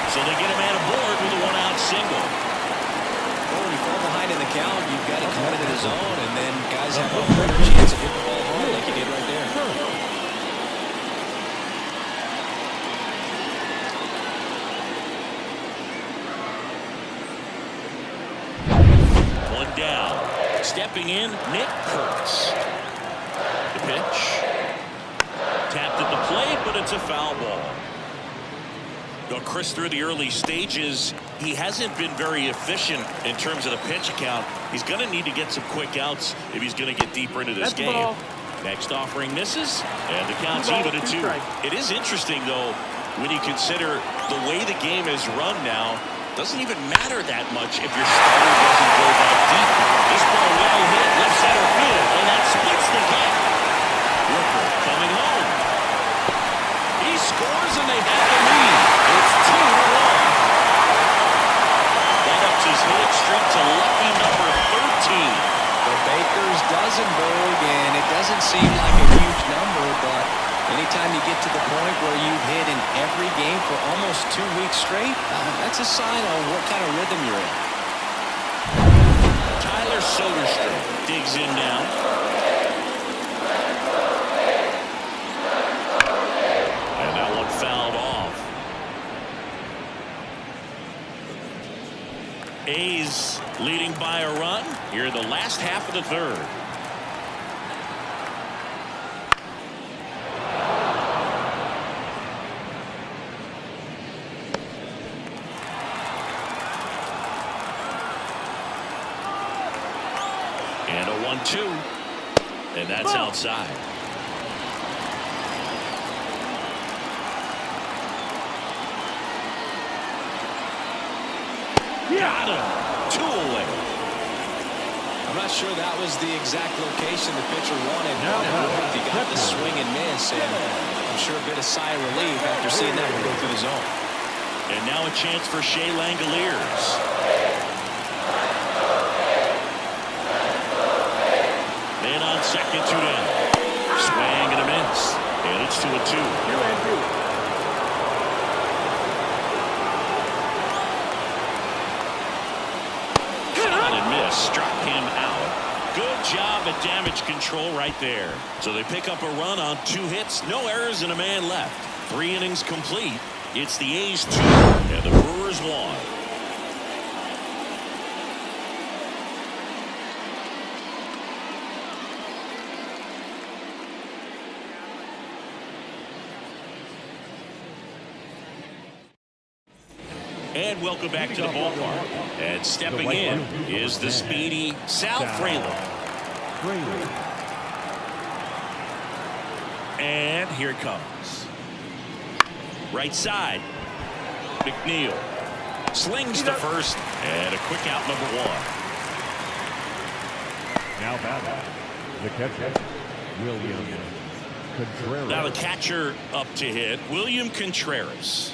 So they get a man aboard with a one-out single. Well, when you fall behind in the count, you've got to come into the zone, and then guys have a better chance of hitting the ball hard like you did right there. One down. Stepping in, Nick Kurtz. The pitch. Tapped at the plate, but it's a foul ball. Well, Chris, through the early stages, he hasn't been very efficient in terms of the pitch count. He's going to need to get some quick outs if he's going to get deeper into this game. Ball. Next offering misses, and the count's even at 2. It is interesting, though, when you consider the way the game is run now. Doesn't even matter that much if your starter doesn't go that deep. This ball well hit left center field, and that splits the gap. Rooker coming home. He scores, and they have the lead. It's 2-1. That ups his hitting streak to lucky number 13. The Baker's Dozenberg, and it doesn't seem like a huge number, but anytime you get to the point where you've hit in every game for almost 2 weeks straight, that's a sign of what kind of rhythm you're in. Tyler Soderstrom digs in now. And that one fouled off. A's leading by a run here in the last half of the third. And a 1-2. And that's outside. Got him. 2 away. I'm not sure that was the exact location the pitcher wanted. He got the swing and miss, and I'm sure a bit of sigh of relief after seeing that one go through the zone. And now a chance for Shea Langoliers. Man on second, 2 down. Swing and a miss. And it's 2-2. Struck him out. Good job at damage control right there. So they pick up a run on 2 hits, no errors, and a man left. 3 innings complete. It's the A's 2 and the Brewers 1. And welcome back to the ballpark. And stepping in is the speedy Sal Frelick. And here it comes. Right side. McNeil slings to first, and a quick out, number 1. Now batting, the catcher, William Contreras. Now the catcher up to hit, William Contreras.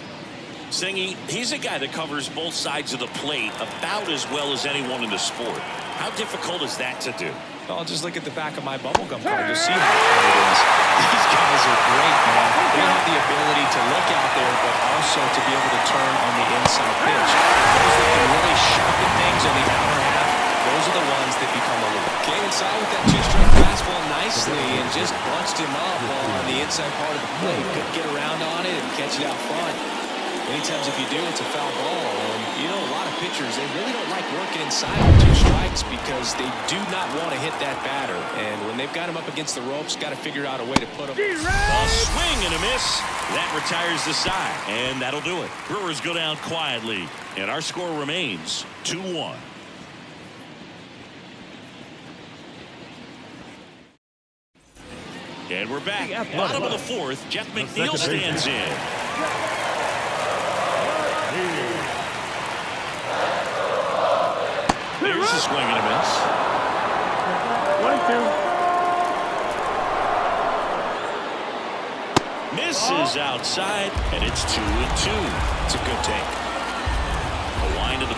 Singy, he's a guy that covers both sides of the plate about as well as anyone in the sport. How difficult is that to do? Well, just look at the back of my bubblegum card. You'll see how hard it is. These guys are great, man. They have the ability to look out there, but also to be able to turn on the inside pitch. Those that can really sharpen things on the outer half, those are the ones that become elite. Came inside with that 2-strike fastball nicely and just bunched him up on the inside part of the plate. Couldn't get around on it and catch it out front. Many times if you do, it's a foul ball. And, you know, a lot of pitchers, they really don't like working inside with 2 strikes because they do not want to hit that batter. And when they've got him up against the ropes, got to figure out a way to put him. A swing and a miss. That retires the side. And that'll do it. Brewers go down quietly. And our score remains 2-1. And we're back. Bottom of the 4th. Jeff McNeil stands in. There's a swing and a miss. 1-2. Misses outside, and it's 2-2. It's a good take. A wind of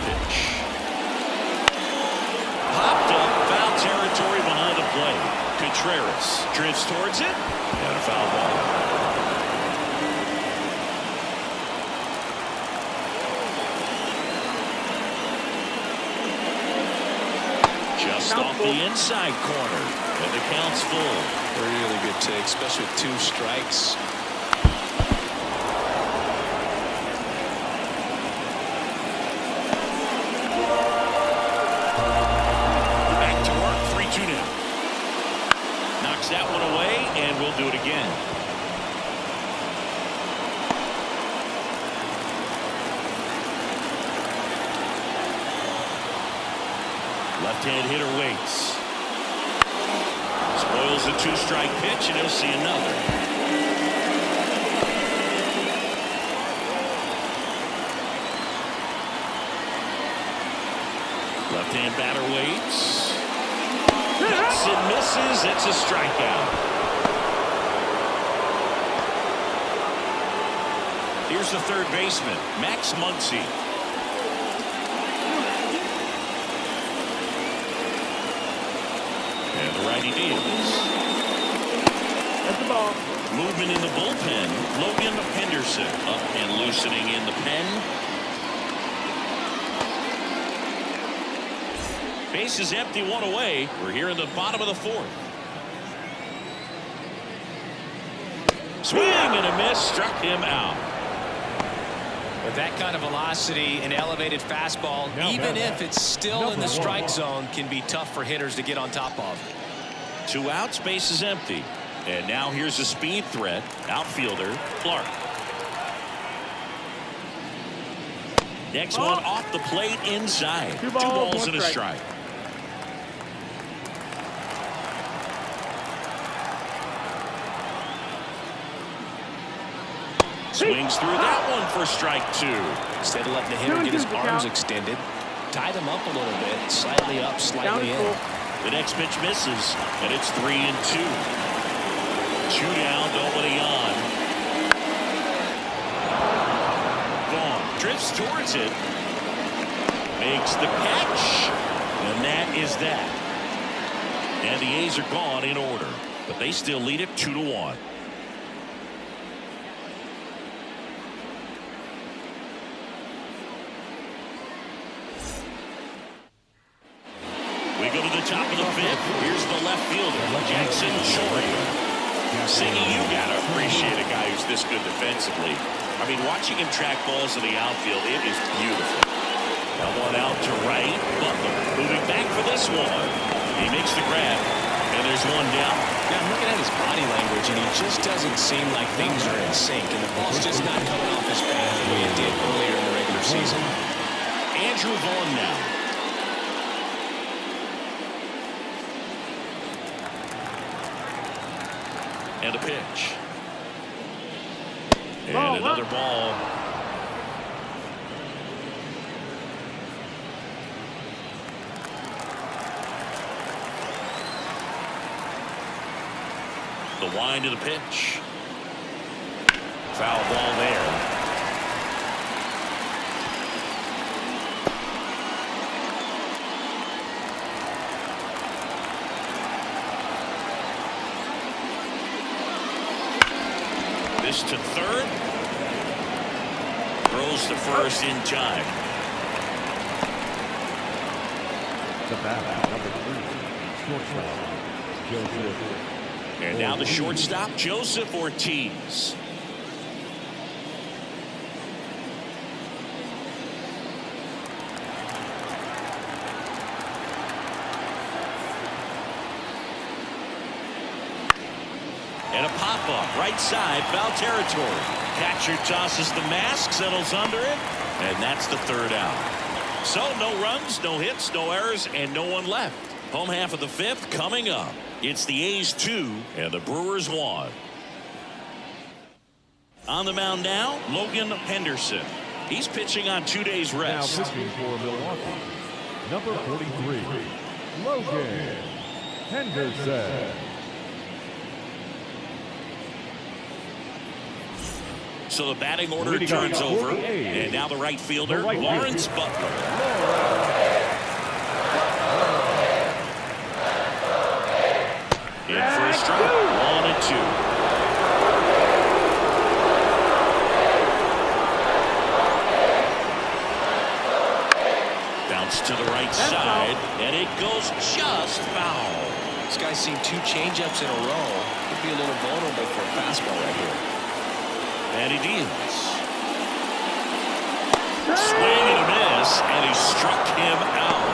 Drifts towards it. And a foul ball. Just off the inside corner. And the count's full. Really good take, especially with 2 strikes. Back to work, 3-2 now. Knocks that one away, and we'll do it again. Left-hand hitter waits. Spoils the 2-strike pitch, and he'll see another. Left-hand batter waits. Hits and misses. It's a strikeout. Here's the third baseman, Max Muncy. And the righty deals. That's the ball. Movement in the bullpen. Logan Henderson up and loosening in the pen. Base is empty, 1 away. We're here in the bottom of the 4th. Swing and a miss, struck him out. With that kind of velocity, an elevated fastball, even if it's still in the strike zone, can be tough for hitters to get on top of. 2 outs, base is empty. And now here's a speed threat, outfielder Clark. Next one off the plate inside. 2 balls and a strike. Swings through that one for strike 2. Instead of letting the hitter get his arms extended, tied him up a little bit, slightly up, slightly in. The next pitch misses, and it's 3-2. 2 down, nobody on. Vaughn drifts towards it. Makes the catch, and that is that. And the A's are gone in order, but they still lead it 2-1. We go to the top of the 5th. Here's the left fielder, Jackson Choria. Siggy, you gotta appreciate a guy who's this good defensively. I mean, watching him track balls in the outfield, it is beautiful. That one out to right. Butler moving back for this one. He makes the grab, and there's one down. Yeah, I'm looking at his body language, and he just doesn't seem like things are in sync, and the ball's just not coming off his bat the way it did earlier in the regular season. Andrew Vaughn now. And a pitch. And another ball. The wind of the pitch. Foul ball there. This to third. Throws to first in time. The batter, number 3, shortstop, Joseph. And now the shortstop, Joseph Ortiz. And a pop-up, right side, foul territory. Catcher tosses the mask, settles under it, and that's the 3rd out. So no runs, no hits, no errors, and no one left. Home half of the 5th coming up. It's the A's 2 and the Brewers 1. On the mound now, Logan Henderson. He's pitching on 2 days rest. Now pitching for Milwaukee, number 43, Logan Henderson. So the batting order turns over, and now the right fielder, Lawrence Butler. In for a strike. Bounce to the right side, and it goes just foul. This guy's seen 2 changeups in a row. Could be a little vulnerable for a fastball right here. And he deals. Swing and a miss, and he struck him out.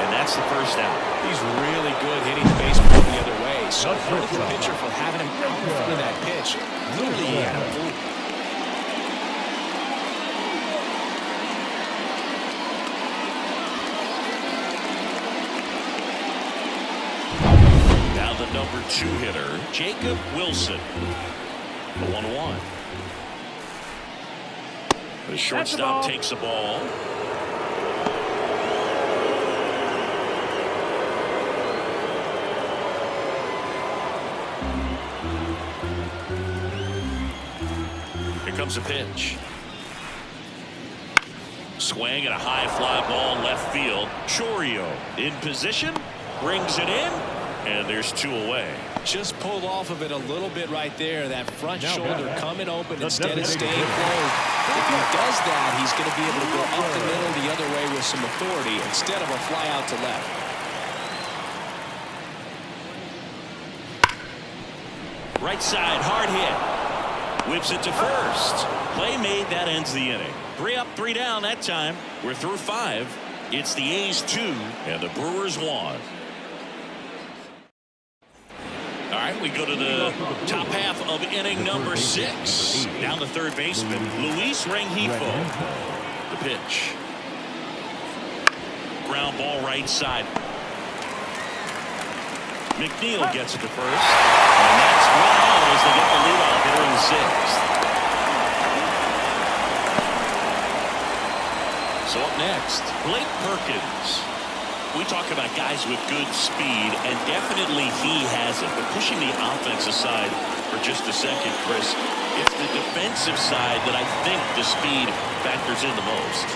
And that's the first out. He's really good hitting the baseball the other way. So credit the pitcher for having him out in front of that pitch. Literally, he had him fooled. Now the number 2 hitter, Jacob Wilson. The 1-1. The shortstop takes the ball. Here comes a pitch. Swing and a high fly ball left field. Chourio in position, brings it in, and there's 2 away. Just pulled off of it a little bit right there. That front shoulder coming open instead of staying closed. If he does that, he's going to be able to go up the middle the other way with some authority instead of a fly out to left. Right side, hard hit. Whips it to first. Play made, that ends the inning. 3 up, 3 down that time. We're through 5. It's the A's 2 and the Brewers 1. All right, we go to the top half of inning number 6. Down the third baseman, Luis Rengifo. The pitch. Ground ball right side. McNeil gets it to first. And that's 1 out as they get the lead off here in the 6th. So up next, Blake Perkins. We talk about guys with good speed, and definitely he has it. But pushing the offense aside for just a second, Chris, it's the defensive side that I think the speed factors in the most.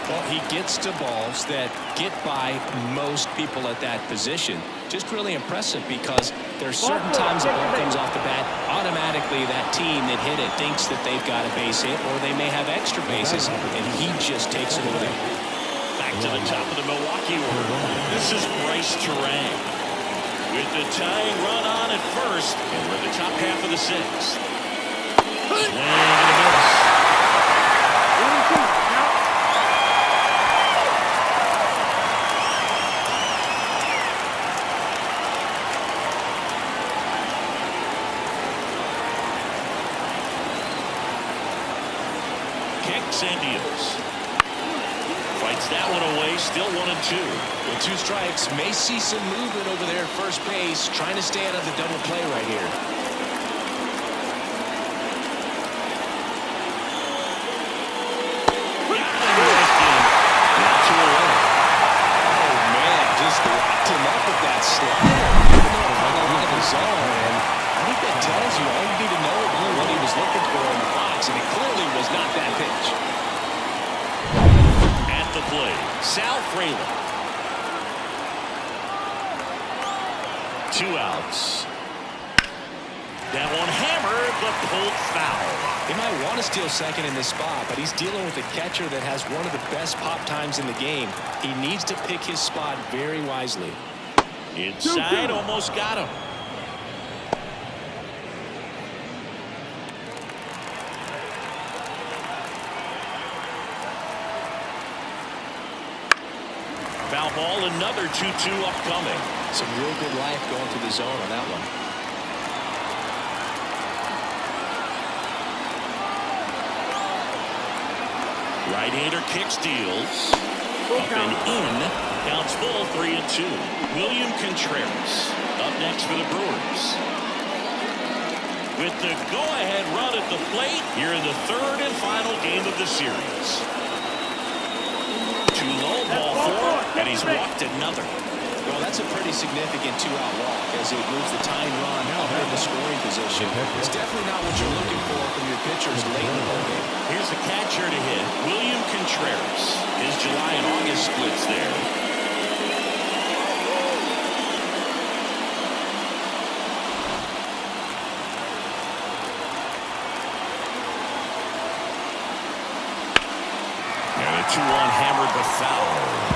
Well, he gets to balls that get by most people at that position. Just really impressive because there's certain times the ball comes off the bat, automatically that team that hit it thinks that they've got a base hit, or they may have extra bases, and he just takes it away. Back to the top of the Milwaukee order. This is Bryce Terang with the tying run on at first, and we're in the top half of the 6th. Swing and a miss. Kicks and deals. Fights that one away, still 1-2. With 2 strikes, may see some movement over there at first base, trying to stay out of the double play right here. Now 2 away. Oh man, just locked him up with that slider. Even though it hung out of the zone, and I think that tells you all you need to know about what he was looking for in the box, and it clearly was not that pitch. The play, Sal Frelick. 2 outs. That one hammered, but pulled foul. He might want to steal second in this spot, but he's dealing with a catcher that has one of the best pop times in the game. He needs to pick his spot very wisely. Inside, almost got him. Foul ball, another 2-2 upcoming. Some real good life going through the zone on that one. Right-hander kicks, deals. Up and in. Counts full, 3-2. William Contreras up next for the Brewers. With the go-ahead run at the plate here in the 3rd and final game of the series. Too low, ball 4, and he's walked another. Well, that's a pretty significant 2-out walk as it moves the tying run up in the scoring position. It's definitely not what you're looking for from your pitchers late in the ballgame. Here's the catcher to hit, William Contreras. His July and August splits there. 2-1 hammered but foul.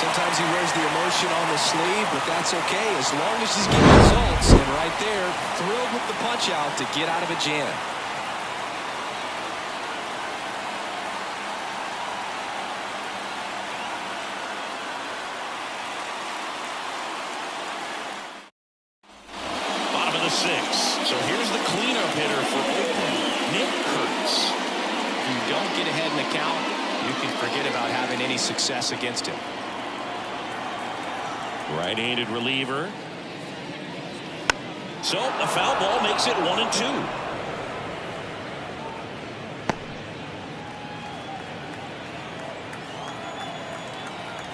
Sometimes he wears the emotion on the sleeve, but that's okay as long as he's getting results. And right there, thrilled with the punch out to get out of a jam. Bottom of the 6th. So here's the cleanup hitter for Oakland, Nick Kurtz. If you don't get ahead in the count, you can forget about having any success against him. Right-handed reliever. So a foul ball makes it 1-2.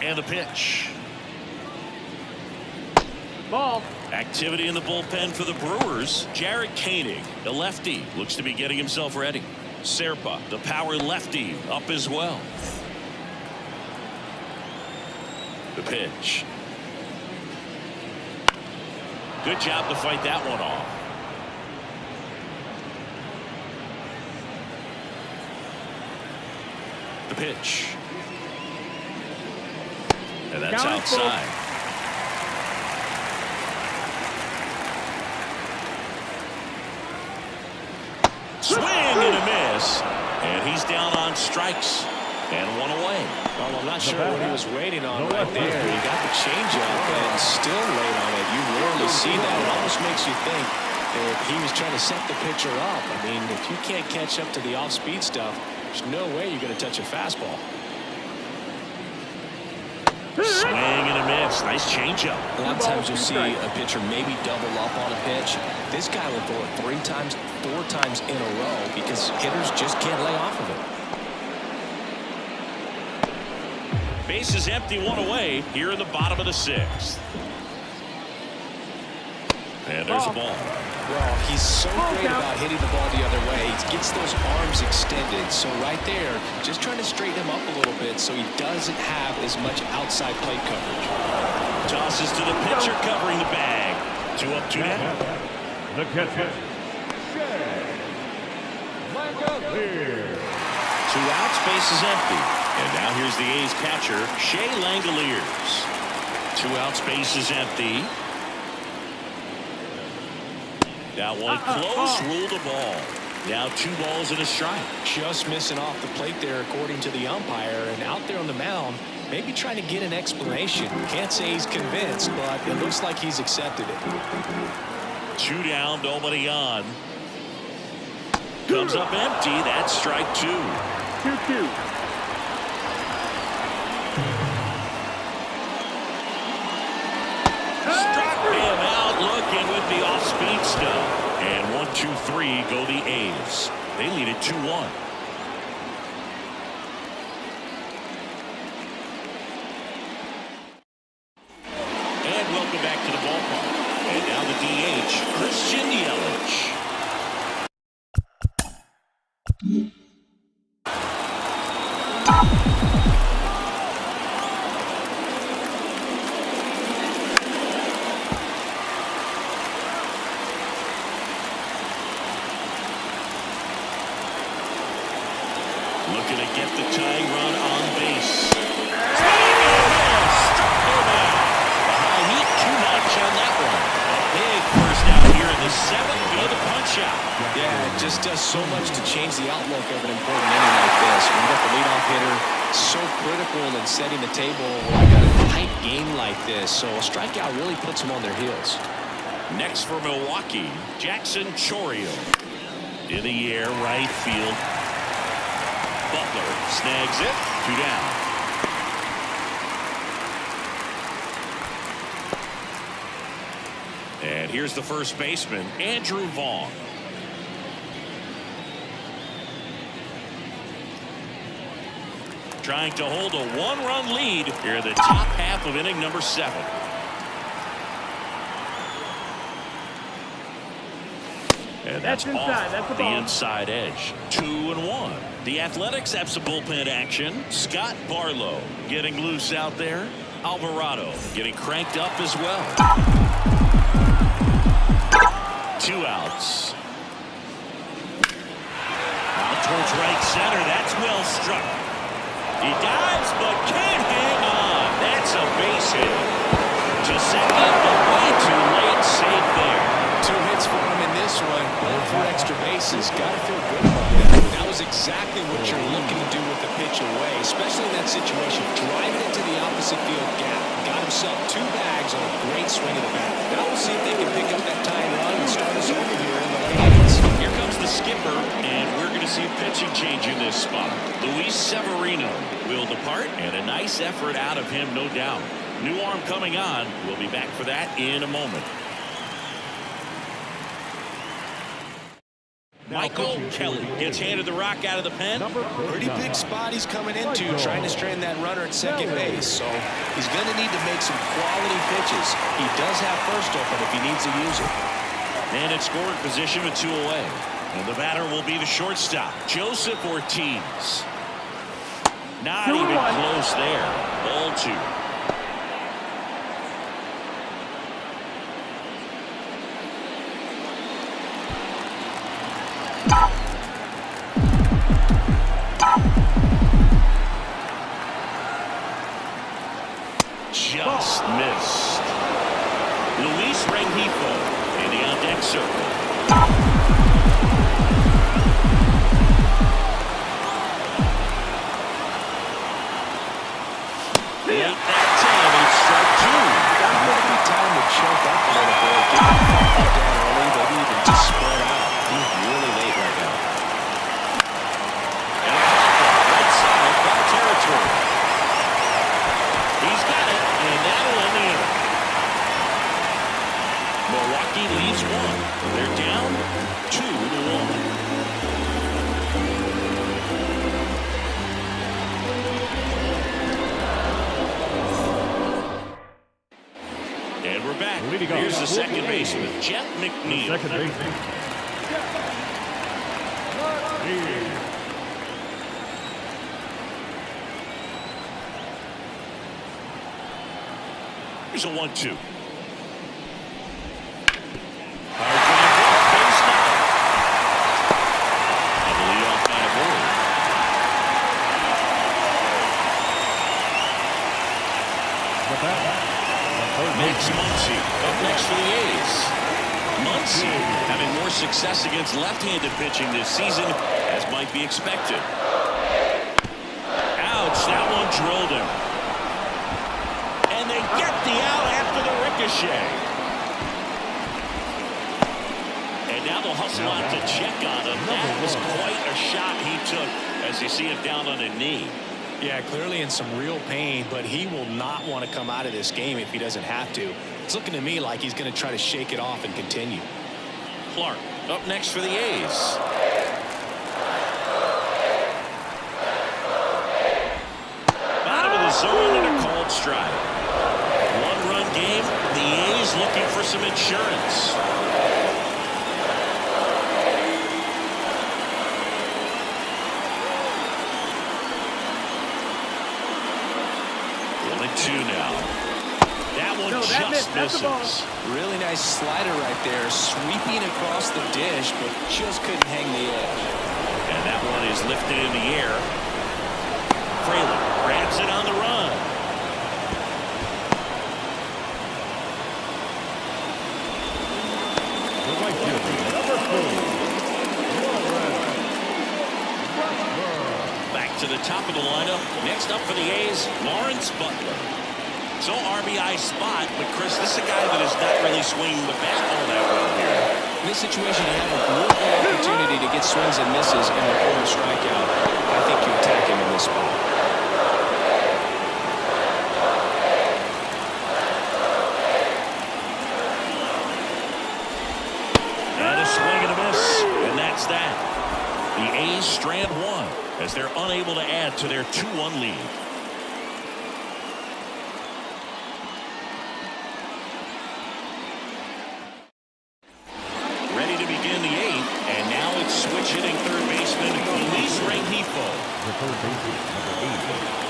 And the pitch. Ball. Activity in the bullpen for the Brewers. Jared Koenig, the lefty, looks to be getting himself ready. Serpa, the power lefty, up as well. The pitch. Good job to fight that one off. The pitch. And that's outside. Swing and a miss. And he's down on strikes. And one away. Well, I'm not sure what he was waiting on right there. He got the changeup and still late on it. You rarely see that. It almost makes you think that he was trying to set the pitcher up. I mean, if you can't catch up to the off-speed stuff, there's no way you're going to touch a fastball. Swing and a miss. Nice changeup. A lot of times you'll see a pitcher maybe double up on a pitch. This guy will throw it 3 times, 4 times in a row because hitters just can't lay off of it. Base is empty, 1 away here in the bottom of the 6th. And there's a ball. Well, he's so great about hitting the ball the other way. He gets those arms extended. So right there, just trying to straighten him up a little bit so he doesn't have as much outside plate coverage. Tosses to the pitcher covering the bag. 2 up, 2 down. The catcher, Langoliers. 2 outs, base is empty. And now here's the A's catcher, Shea Langoliers. 2 outs, base is empty. That one close, ruled a ball. Now 2 balls and a strike. Just missing off the plate there according to the umpire, and out there on the mound, maybe trying to get an explanation. Can't say he's convinced, but it looks like he's accepted it. 2 down, nobody on. Comes up empty. That's strike 2. 2-2. Struck him out, looking with the off-speed stuff. And 1, 2, 3 go the A's. They lead it 2-1. And welcome back to the ballpark. And now the DH, Christian Yelich. Looking to get the tying run on base. Struck him out. The high heat too much on that one. A big first out here in the 7th. Go the punch out. Yeah, it just does so much to change the outlook of an important inning like this. When you got the leadoff hitter so critical in setting the table when you got a tight game like this. So a strikeout really puts them on their heels. Next for Milwaukee, Jackson Chourio. In the air, right field. Butler snags it. 2 down. And here's the first baseman, Andrew Vaughn. Trying to hold a 1-run lead here in the top half of inning number 7. And and that's inside. That's off the the ball. inside edge. 2-1. The Athletics have some bullpen action. Scott Barlow getting loose out there. Alvarado getting cranked up as well. 2 outs. Out towards right center. That's well struck. He dives but can't hang on. That's a base hit. To second, but way too late. Safe there. 2 hits for him in this one. Both for extra bases. Got to feel good about that. That was exactly what you're looking to do with the pitch away, especially in that situation. Driving it to the opposite field gap. Got himself 2 bags on a great swing of the bat. Now we'll see if they can pick up that tying run and start us over here in the late innings. Here comes the skipper, and we're going to see a pitching change in this spot. Luis Severino will depart, and a nice effort out of him, no doubt. New arm coming on. We'll be back for that in a moment. Michael Kelly gets handed the rock out of the pen. Pretty big spot he's coming into, trying to strand that runner at second base. So he's going to need to make some quality pitches. He does have first open if he needs to use it. And at scoring position with 2 away. And the batter will be the shortstop, Joseph Ortiz. Not even close there. Ball 2. Just missed. Luis Rengifo in the on-deck circle. Late that time, it's strike 2. Might be time to choke up a little bit. Get the ball down early, maybe even just spread out. He's really late right now. And a pop-up right side, foul territory. He's got it, and that'll end the inning. Milwaukee leads 1. They're down 2-1. And we're back. Here's the second baseman, Jeff McNeil. Second baseman. Here's a 1-2. Hard drive ball, base knock. And the leadoff man aboard. Max Muncy up next for the A's. Muncy having more success against left-handed pitching this season, as might be expected. Ouch, that one drilled him. And they get the out after the ricochet. And now they'll hustle out to check on him. That was quite a shot he took as you see him down on a knee. Yeah, clearly in some real pain, but he will not want to come out of this game if he doesn't have to. It's looking to me like he's going to try to shake it off and continue. Clark up next for the A's. Bottom of the zone and a called strike. 1-run game. The A's looking for some insurance. Only 2 now. That one just misses. Really nice slider right there, sweeping across the dish, but just couldn't hang the edge. And that one is lifted in the air. Fraley grabs it on the run. Back to the top of the lineup. Next up for the A's, Lawrence Butler. So RBI spot, but Chris, this is a guy that is not really swinging the bat all that well here. In this situation, you have a real good opportunity to get swings and misses and record a strikeout. I think you attack him in this spot. And a swing and a miss, and that's that. The A's strand 1 as they're unable to add to their 2-1 lead. Ready to begin the 8th. third baseman, number 80.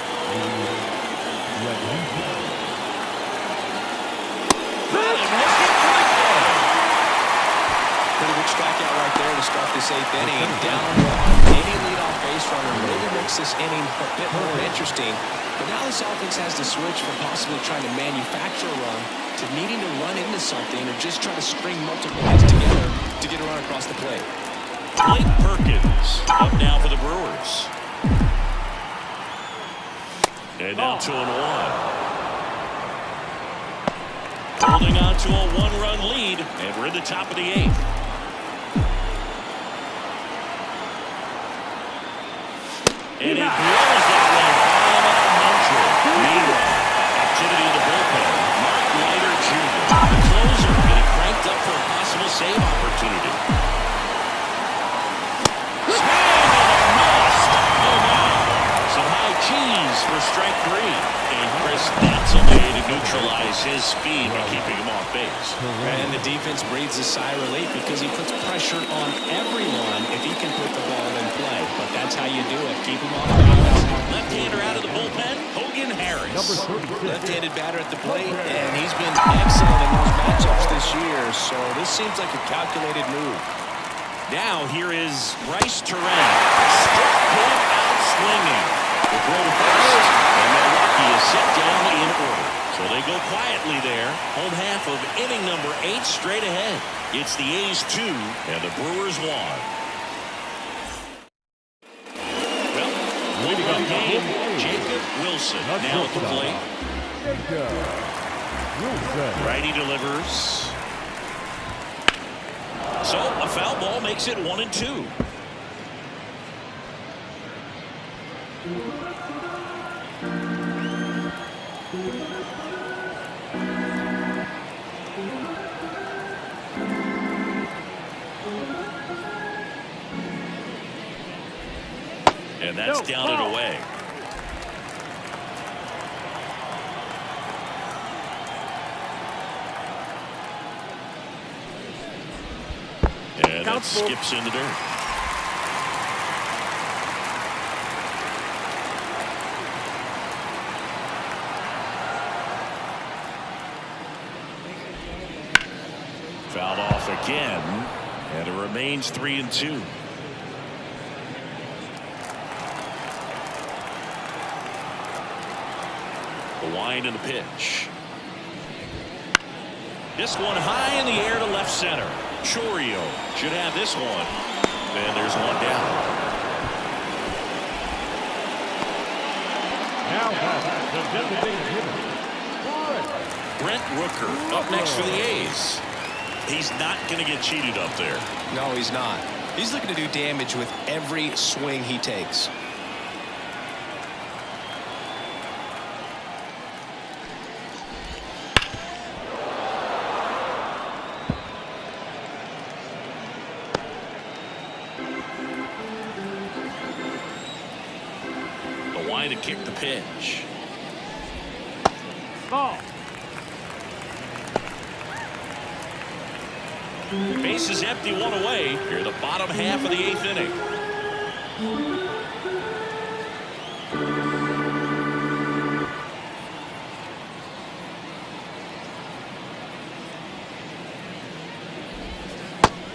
Pretty good strikeout right there to start this 8th inning. Down one, any leadoff base runner really makes this inning a bit more interesting. But now this offense has to switch from possibly trying to manufacture a run to needing to run into something or just try to string multiple hits together to get a run across the plate. Blake Perkins up now for the Brewers. And now 2-1. Holding on to a one-run lead, and we're in the top of the 8th. And he blows that one high Meanwhile, activity in the bullpen. Mark Leiter Jr., the closer, getting cranked up for a possible save opportunity. Swing and a miss. Oh, my. Some high cheese for strike 3. And Chris, that's a way to neutralize his speed by keeping him off base. And the defense breathes a sigh of relief because he puts pressure on everyone if he can put the ball in play. But that's how you do it. Keep him on the base. Left-hander out of the bullpen, Hogan Harris. Left-handed batter at the plate, and he's been excellent in those matchups this year. So this seems like a calculated move. Now here is Bryce Terran. Struck him out swinging. The throw to first, and Milwaukee is set down in order. So they go quietly there. Home half of inning number 8 straight ahead. It's the A's 2 and the Brewers 1. Well, one game. Jacob Wilson now at the plate. Righty delivers. So a foul ball makes it 1-2. And that's down and away. And that skips in the dirt. Fouled off again, and it remains 3-2. The wind and the pitch. This one high in the air to left center. Chorio should have this one. And there's one down. Now the designated hitter, Brent Rooker up next for the A's. He's not going to get cheated up there. No, he's not. He's looking to do damage with every swing he takes. To kick the pitch. Ball. Base is empty, one away. Here in the bottom half of the 8th inning.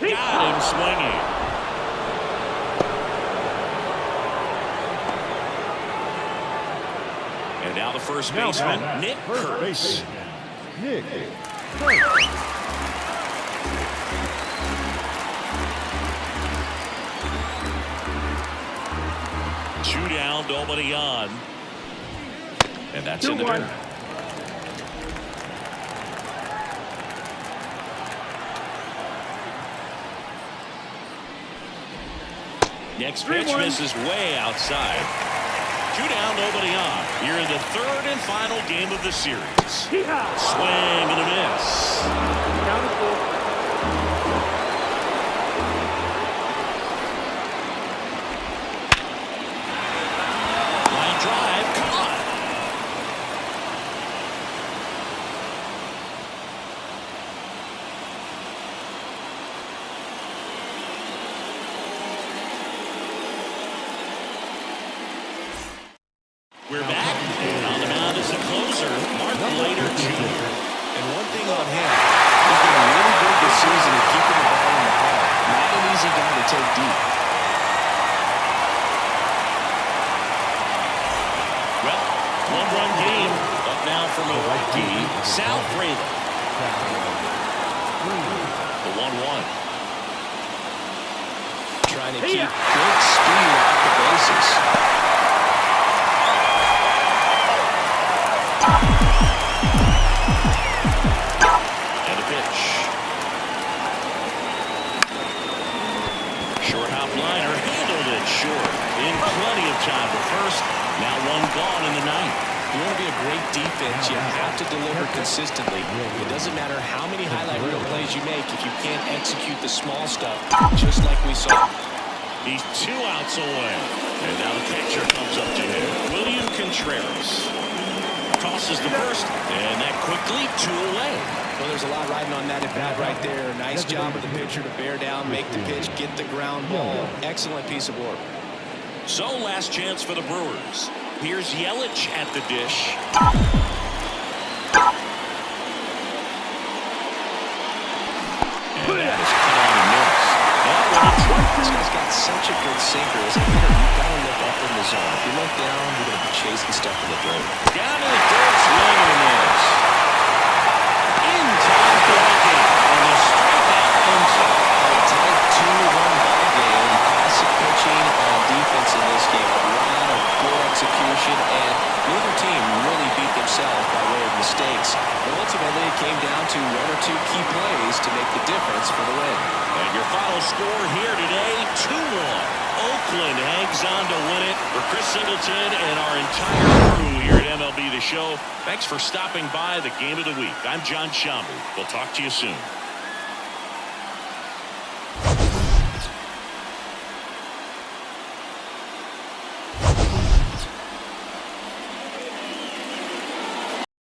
Got him swinging. Now the first baseman, Nick Kurtz. Nick. Two down, nobody on. And that's in the dirt. Next pitch misses way outside. Two down, nobody on. Here in the 3rd and final game of the series. Swing and a miss. Down to 4. Line drive, caught. We're back, and on the mound is the closer, Mark Leiter Jr. And one thing on him, he's been really good this season at keeping the ball in the park. Not an easy guy to take deep. Well, one-run game up now for Milwaukee. Sal Fraley. The 1-1. Trying to keep good speed off the bases. And a pitch. Short hop liner, handled it short. In plenty of time for first. Now one gone in the ninth. You want to be a great defense, you have to deliver consistently. It doesn't matter how many highlight reel plays you make if you can't execute the small stuff, just like we saw. He's 2 outs away. And now the pitcher comes up to him. William Contreras tosses the first, and that quickly 2 away. Well, there's a lot riding on that at bat right there. Nice job of the pitcher to bear down, make the pitch, get the ground ball. Excellent piece of work. So last chance for the Brewers. Here's Yelich at the dish. And that is cut on and missed. This guy's got such a good sinker. As a hitter, you've got to look up in the zone. If you look down, you're going to be chasing stuff in the dirt. Down in the dirt, swing and a miss. In time for the game. And a strikeout inside. A tight 2-1 ball game. Classic pitching and defense in this game. A lot of good execution, and neither team really beat themselves by way of mistakes. But ultimately, it came down to 1 or 2 key plays to make the difference for the win. And your final score here today, 2-1. Oakland hangs on to win it. For Chris Singleton and our entire crew here at MLB The Show, thanks for stopping by the Game of the Week. I'm John Schaumburg. We'll talk to you soon.